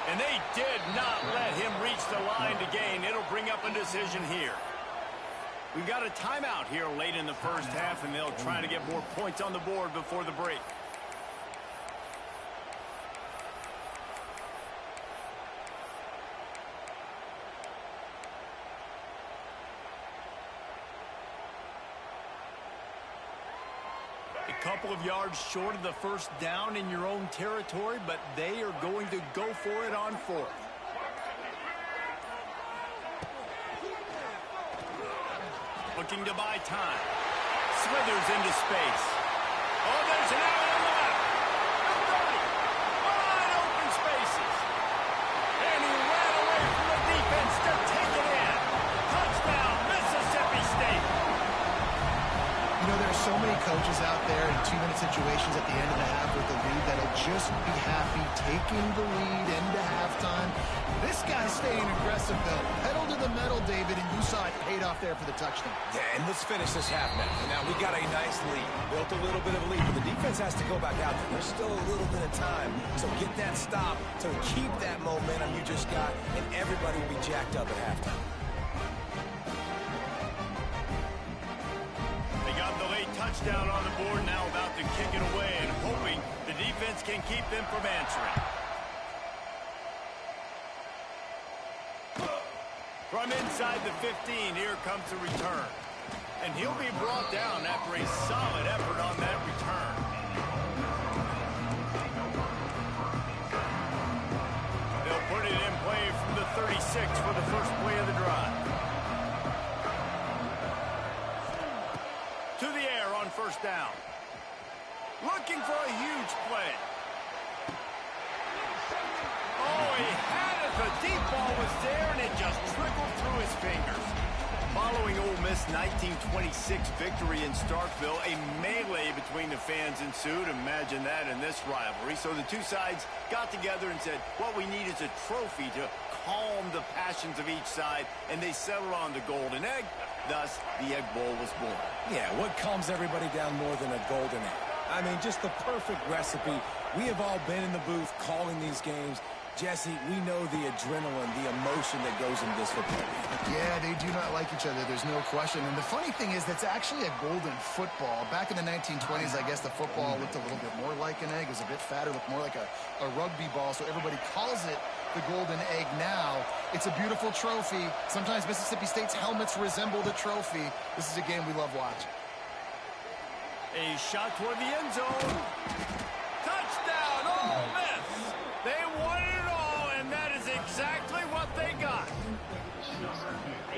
And they did not let him reach the line to gain. It'll bring up a decision here. We've got a timeout here late in the first half, and they'll try to get more points on the board before the break. couple of yards short of the first down in your own territory, but they are going to go for it on fourth. Looking to buy time. Slithers into space. Oh, there's an out on the left. The 30. Wide open spaces. And he ran away from the defense to take it in. Touchdown, Mississippi State. You know, there are so many coaches out there in two-minute situations at the end of the half with the lead that'll just be happy taking the lead into halftime. This guy's staying aggressive, though. Pedal to the metal, David, and you saw it paid off there for the touchdown. Yeah, and let's finish this half now. Now, we got a nice lead. Built a little bit of a lead, but the defense has to go back out there. There's still a little bit of time. So get that stop to keep that momentum you just got, and everybody will be jacked up at halftime. They got the late touchdown on the board, now about to kick it away and hoping the defense can keep them from answering. From inside the 15, here comes the return. And he'll be brought down after a solid effort on that return. They'll put it in play from the 36 for the first play of the drive. To the air on first down. Looking for a huge play. Oh, he had it. The deep ball was there, and it just trickled through his fingers. Following Ole Miss' 1926 victory in Starkville, a melee between the fans ensued. Imagine that in this rivalry. So the two sides got together and said, what we need is a trophy to calm the passions of each side, and they settled on the Golden Egg. Thus, the Egg Bowl was born. Yeah, what calms everybody down more than a golden egg? I mean, just the perfect recipe. We have all been in the booth calling these games. Jesse, we know the adrenaline, the emotion that goes into this football game. Yeah, they do not like each other. There's no question. And the funny thing is that's actually a golden football. Back in the 1920s, I guess the football looked a little bit more like an egg. It was a bit fatter, looked more like a rugby ball. So everybody calls it the golden egg now. It's a beautiful trophy. Sometimes Mississippi State's helmets resemble the trophy. This is a game we love watching. A shot toward the end zone. Touchdown, Ole Miss. They won it all, and that is exactly what they got.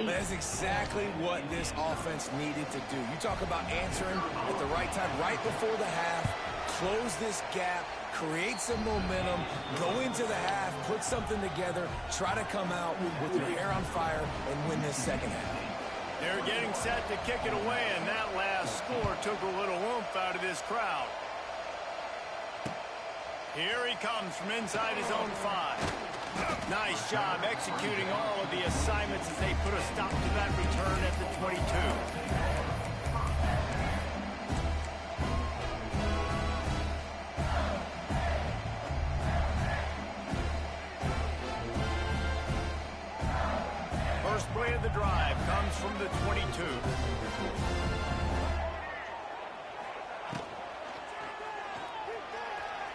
That's exactly what this offense needed to do. You talk about answering at the right time, right before the half, close this gap, create some momentum, go into the half, put something together, try to come out with your hair on fire and win this second half. They're getting set to kick it away, and that last score took a little oomph out of this crowd. Here he comes from inside his own 5. Nice job executing all of the assignments as they put a stop to that return at the 22. First play of the drive comes from the 22.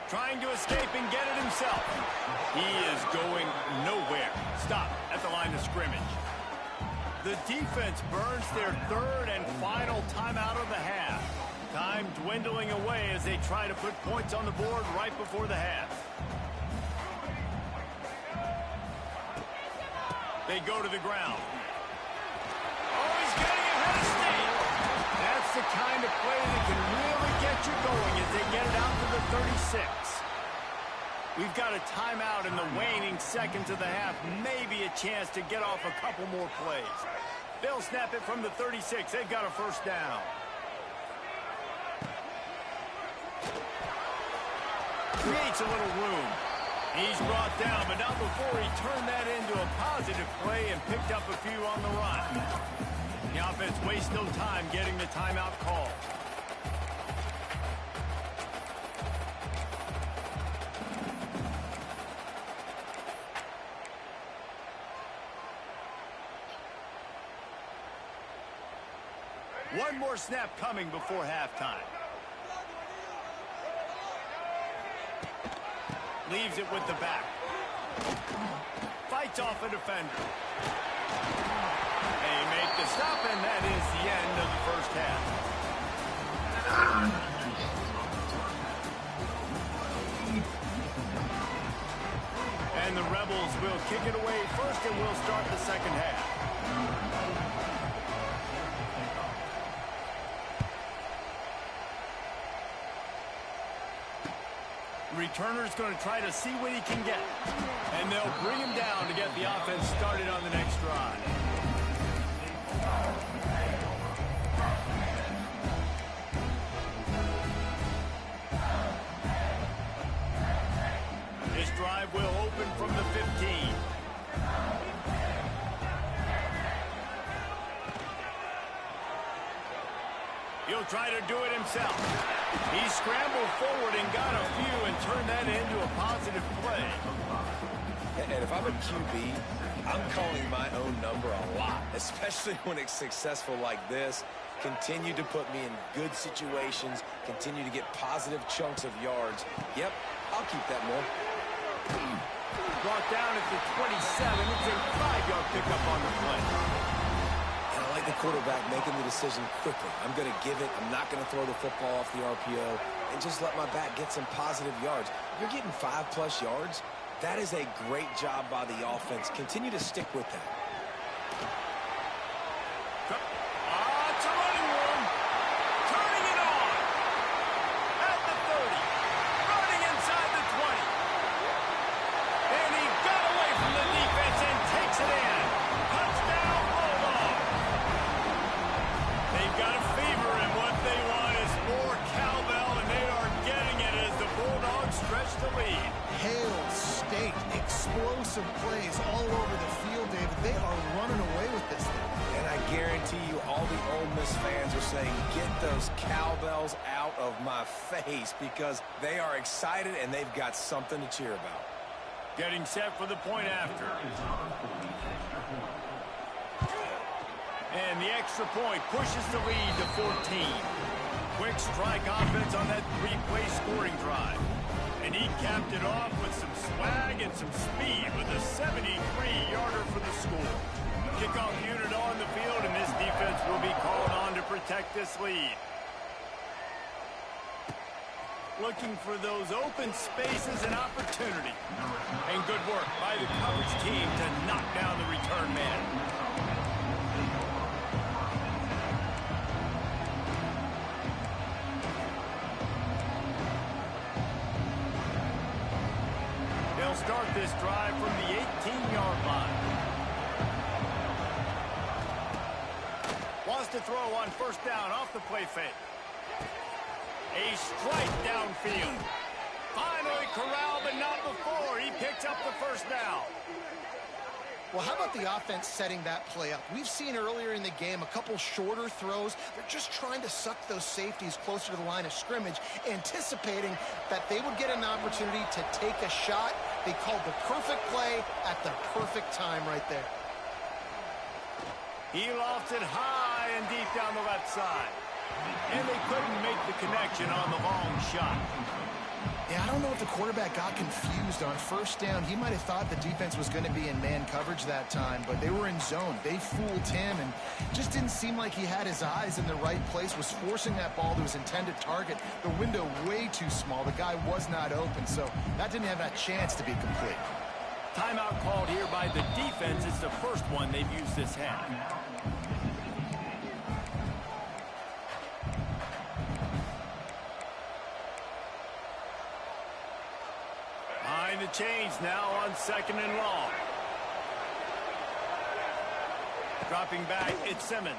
Trying to escape and get it himself. He is going nowhere. Stop at the line of scrimmage. The defense burns their third and final timeout of the half. Time dwindling away as they try to put points on the board right before the half. They go to the ground. Oh, he's getting ahead of steam. That's the kind of play that can really get you going as they get it out to the 36. We've got a timeout in the waning seconds of the half. Maybe a chance to get off a couple more plays. They'll snap it from the 36. They've got a first down. Creates a little room. He's brought down, but not before he turned that into a positive play and picked up a few on the run. The offense wastes no time getting the timeout call. One more snap coming before halftime. Leaves it with the back. Fights off a defender. They make the stop, and that is the end of the first half. kick it away first, and we'll start the second half. Returner's going to try to see what he can get. And they'll bring him down to get the offense started on the next drive. This drive will open from the 15. He'll try to do it himself. He scrambled forward and got a few and turned that into a positive play. And if I'm a QB, I'm calling my own number a lot, especially when it's successful like this. Continue to put me in good situations, continue to get positive chunks of yards. Yep, I'll keep that more. Brought down at the 27. It's a 5-yard pickup on the play. And I like the quarterback making the decision quickly. I'm going to give it. I'm not going to throw the football off the RPO and just let my back get some positive yards. You're getting 5+ yards. That is a great job by the offense. Continue to stick with that. It's a running one. Turning it on. At the 30. Running inside the 20. And he got away from the defense and takes it in. Touchdown, Bulldog. They've got a fever, and what they want is more cowbell, and they are getting it as the Bulldogs stretch the lead. Hail State, explosive plays all over the field, David. They are running away with this thing. And I guarantee you all the Ole Miss fans are saying, get those cowbells out of my face, because they are excited and they've got something to cheer about. Getting set for the point after. And the extra point pushes the lead to 14. Quick strike offense on that 3-play scoring drive. And he capped it off with some swag and some speed with a 73-yarder for the score. Kickoff unit on the field, and this defense will be called on to protect this lead. Looking for those open spaces and opportunity. And good work by the coverage team to knock down the return man. They'll start this drive from the 18-yard line. Wants to throw on first down off the play fake. A strike downfield. Finally corralled, but not before. He picks up the first down. Well, how about the offense setting that play up? We've seen earlier in the game a couple shorter throws. They're just trying to suck those safeties closer to the line of scrimmage, anticipating that they would get an opportunity to take a shot. They called the perfect play at the perfect time right there. He lofts it high and deep down the left side. And they couldn't make the connection on the long shot. Yeah, I don't know if the quarterback got confused on first down. He might have thought the defense was going to be in man coverage that time, but they were in zone. They fooled him and just didn't seem like he had his eyes in the right place, was forcing that ball to his intended target. The window way too small. The guy was not open, so that didn't have that chance to be complete. Timeout called here by the defense. It's the first one they've used this half. Behind the chains now on 2nd and long. Dropping back, it's Simmons.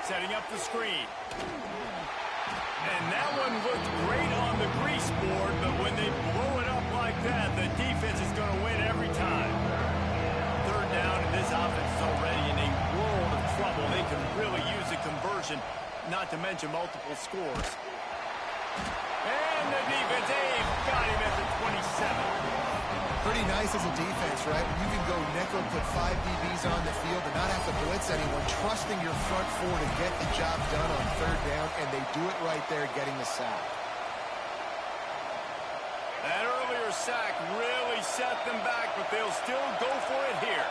Setting up the screen. And that one looked great on the grease board, but when they blow it up like that, the defense is going to win every time. Third down, and this offense is already in a world of trouble. They can really use a conversion, not to mention multiple scores. And the defense, they've got him at the 27. Pretty nice as a defense, right? You can go nickel, put 5 DBs on the field and not have to blitz anyone, trusting your front four to get the job done on third down, and they do it right there, getting the sack. That earlier sack really set them back, but they'll still go for it here.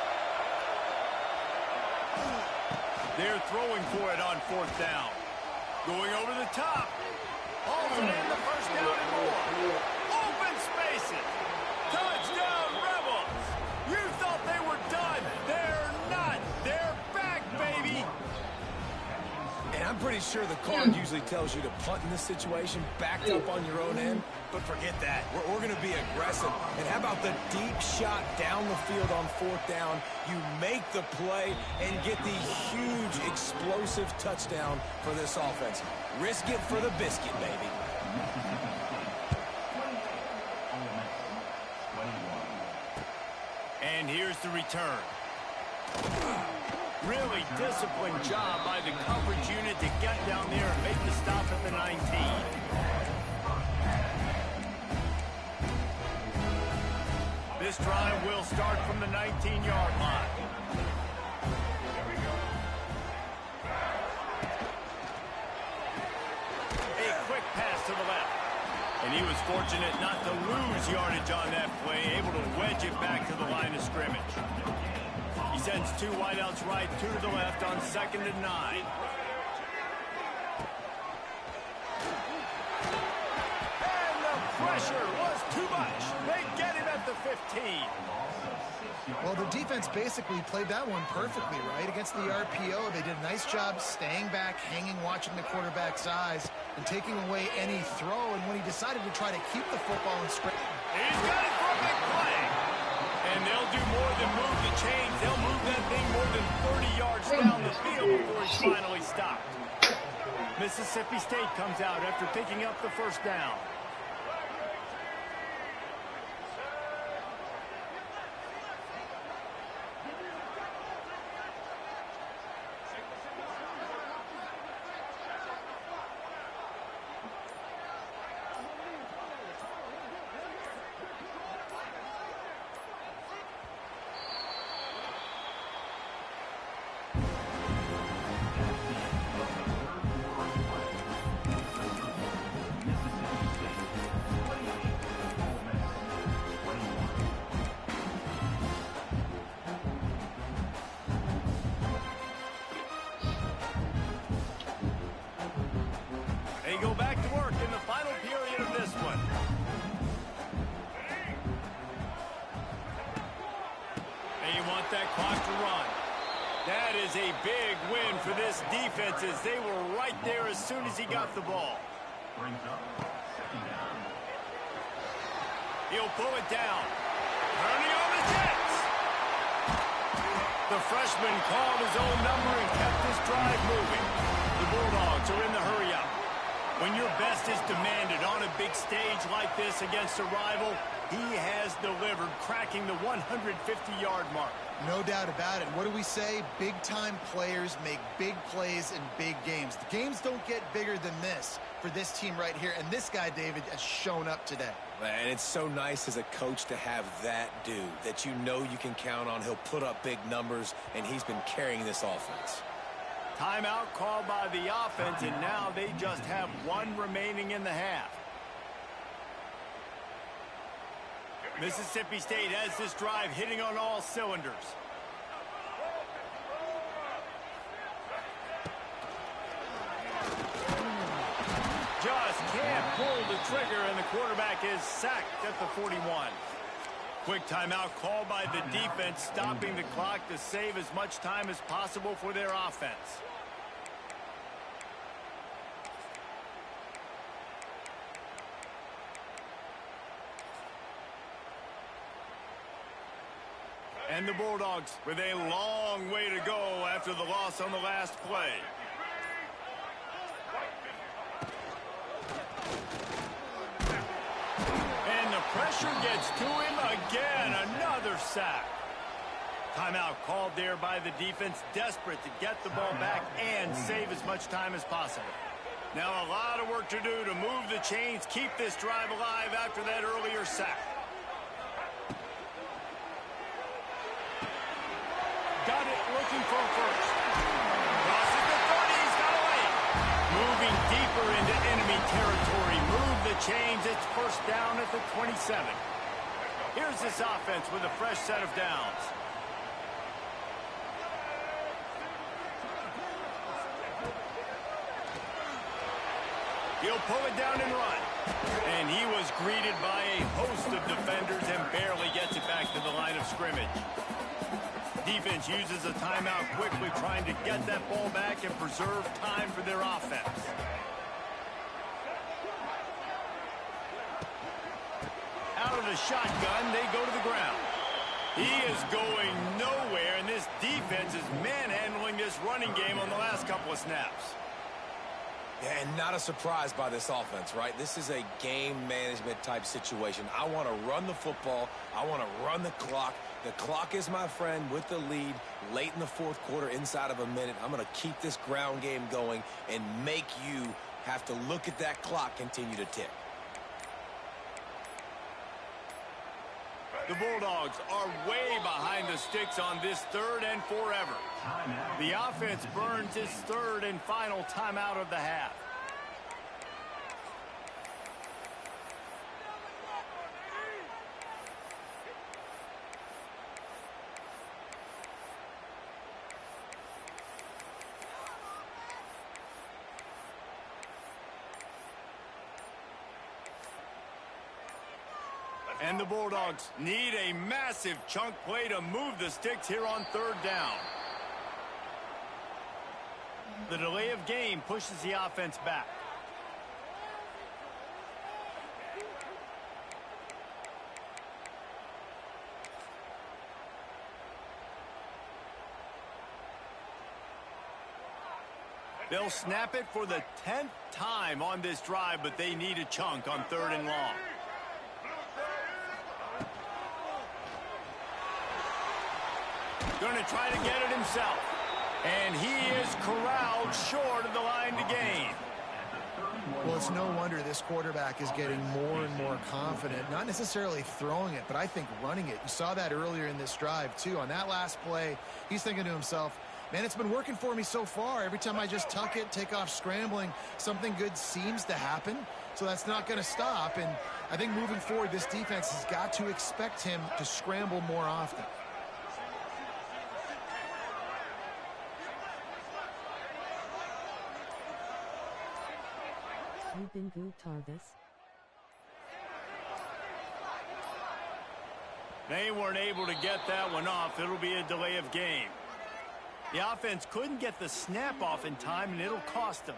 They're throwing for it on 4th down. Going over the top. Hauls it in the first down and more. Open spaces. Touchdown, Rebels. I'm pretty sure the card usually tells you to punt in this situation, backed up on your own end, but forget that. We're going to be aggressive. And how about the deep shot down the field on 4th down? You make the play and get the huge, explosive touchdown for this offense. Risk it for the biscuit, baby. And here's the return. Really disciplined job by the coverage unit to get down there and make the stop at the 19. This drive will start from the 19-yard line. A quick pass to the left. And he was fortunate not to lose yardage on that play, able to wedge it back to the line of scrimmage. He sends 2 wideouts right, 2 to the left on 2nd and 9. And the pressure was too much. They get him at the 15. Well, the defense basically played that one perfectly, right? Against the RPO, they did a nice job staying back, hanging, watching the quarterback's eyes, and taking away any throw. And when he decided to try to keep the football in script, he's got it for a big play. And they'll do more than move the chains. They'll move that thing more than 30 yards down the field before he's finally stopped. Mississippi State comes out after picking up the 1st down. They go back to work in the final period of this one. They want that clock to run. That is a big win for this defense as they were right there as soon as he got the ball. He'll pull it down. Turning on the Jets. The freshman called his own number and kept this drive moving. The Bulldogs are in the hurry-up. When your best is demanded on a big stage like this against a rival, he has delivered, cracking the 150-yard mark. no doubt about it. What do we say? Big-time players make big plays in big games. The games don't get bigger than this for this team right here, and this guy, David, has shown up today. And it's so nice as a coach to have that dude that you know you can count on. He'll put up big numbers, and he's been carrying this offense. Timeout called by the offense, and now they just have one remaining in the half. Mississippi State has this drive hitting on all cylinders. Just can't pull the trigger, and the quarterback is sacked at the 41. Quick timeout called by the defense, stopping the clock to save as much time as possible for their offense. And the Bulldogs with a long way to go after the loss on the last play. And the pressure gets to him again. Another sack. Timeout called there by the defense, desperate to get the ball back and save as much time as possible. Now a lot of work to do to move the chains, keep this drive alive after that earlier sack. Got it, looking for first. Crosses the 30, he's got away. Moving deeper into enemy territory. Move the chains, it's first down at the 27. Here's this offense with a fresh set of downs. He'll pull it down and run. And he was greeted by a host of defenders and barely gets it back to the line of scrimmage. Defense uses a timeout quickly, trying to get that ball back and preserve time for their offense. Out of the shotgun, they go to the ground. He is going nowhere, and this defense is manhandling this running game on the last couple of snaps. Yeah, and not a surprise by this offense, right? This is a game management type situation. I want to run the football. I want to run the clock. The clock is my friend with the lead late in the fourth quarter, inside of a minute. I'm going to keep this ground game going and make you have to look at that clock continue to tick. The Bulldogs are way behind the sticks on this third and forever. The offense burns its third and final timeout of the half. And the Bulldogs need a massive chunk play to move the sticks here on third down. The delay of game pushes the offense back. They'll snap it for the 10th time on this drive, but they need a chunk on third and long. Going to try to get it himself. And he is corralled short of the line to gain. Well, it's no wonder this quarterback is getting more and more confident. Not necessarily throwing it, but I think running it. You saw that earlier in this drive, too. On that last play, he's thinking to himself, man, it's been working for me so far. Every time I just tuck it, take off scrambling, something good seems to happen. So that's not going to stop. And I think moving forward, this defense has got to expect him to scramble more often. You've been good, Tarvis. They weren't able to get that one off. It'll be a delay of game. The offense couldn't get the snap off in time, and it'll cost them.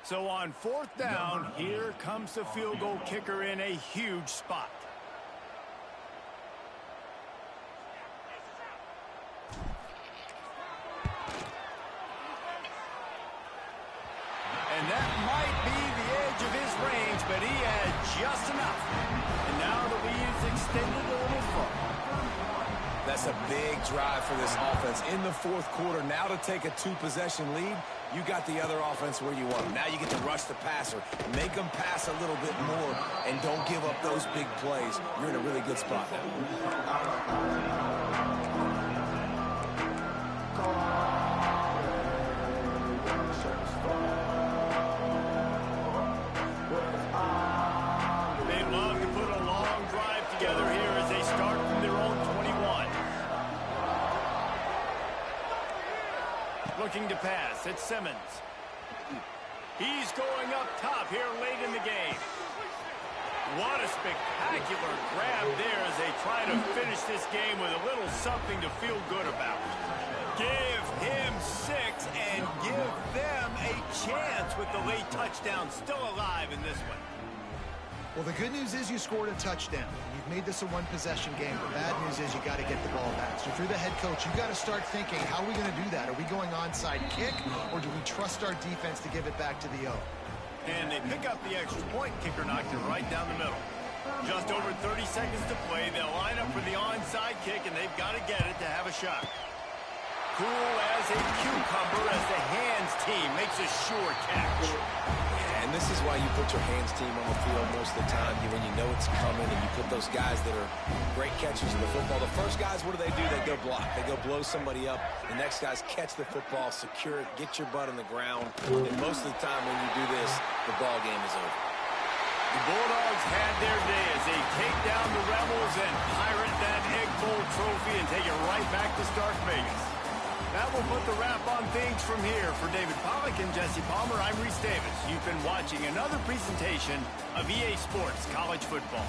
So on fourth down, here comes the field goal kicker in a huge spot. And that might be the edge of his range, but he had just enough. And now the lead's extended a little further. That's a big drive for this offense in the fourth quarter. Now to take a two-possession lead, you got the other offense where you want them. Now you get to rush the passer, make them pass a little bit more, and don't give up those big plays. You're in a really good spot now. Looking to pass, it's Simmons. He's going up top here late in the game. What a spectacular grab there as they try to finish this game with a little something to feel good about. Give him 6 and give them a chance with the late touchdown still alive in this one. Well, the good news is you scored a touchdown. You've made this a one-possession game. The bad news is you got to get the ball back. So if you're the head coach, you got to start thinking, how are we going to do that? Are we going onside kick, or do we trust our defense to give it back to the O? And they pick up the extra point. Kicker knocked it right down the middle. Just over 30 seconds to play. They'll line up for the onside kick, and they've got to get it to have a shot. Cool as a cucumber as the hands team makes a sure catch. And this is why you put your hands team on the field most of the time, when you know it's coming, and you put those guys that are great catchers of the football. The first guys, what do? They go block. They go blow somebody up. The next guys catch the football, secure it, get your butt on the ground. And most of the time when you do this, the ball game is over. The Bulldogs had their day as they take down the Rebels and pirate that Egg Bowl trophy and take it right back to Stark Vegas. That will put the wrap on things from here. For David Pollack and Jesse Palmer, I'm Reese Davis. You've been watching another presentation of EA Sports College Football.